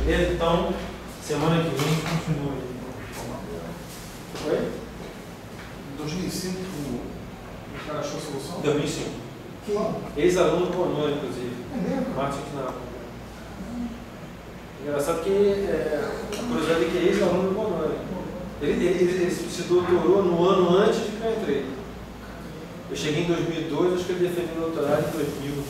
Beleza? Então, semana que vem a gente continua aí. Oi? Em 2005 o cara achou a solução? 2005. Que ano? Ex-aluno do Honor, inclusive. É mesmo? Martin Knauer. Engraçado que a curiosidade é que é ex-aluno do Honor. Ele se doutorou no ano antes de que eu entrei. Eu cheguei em 2002, acho que ele defendeu o doutorado em 2000.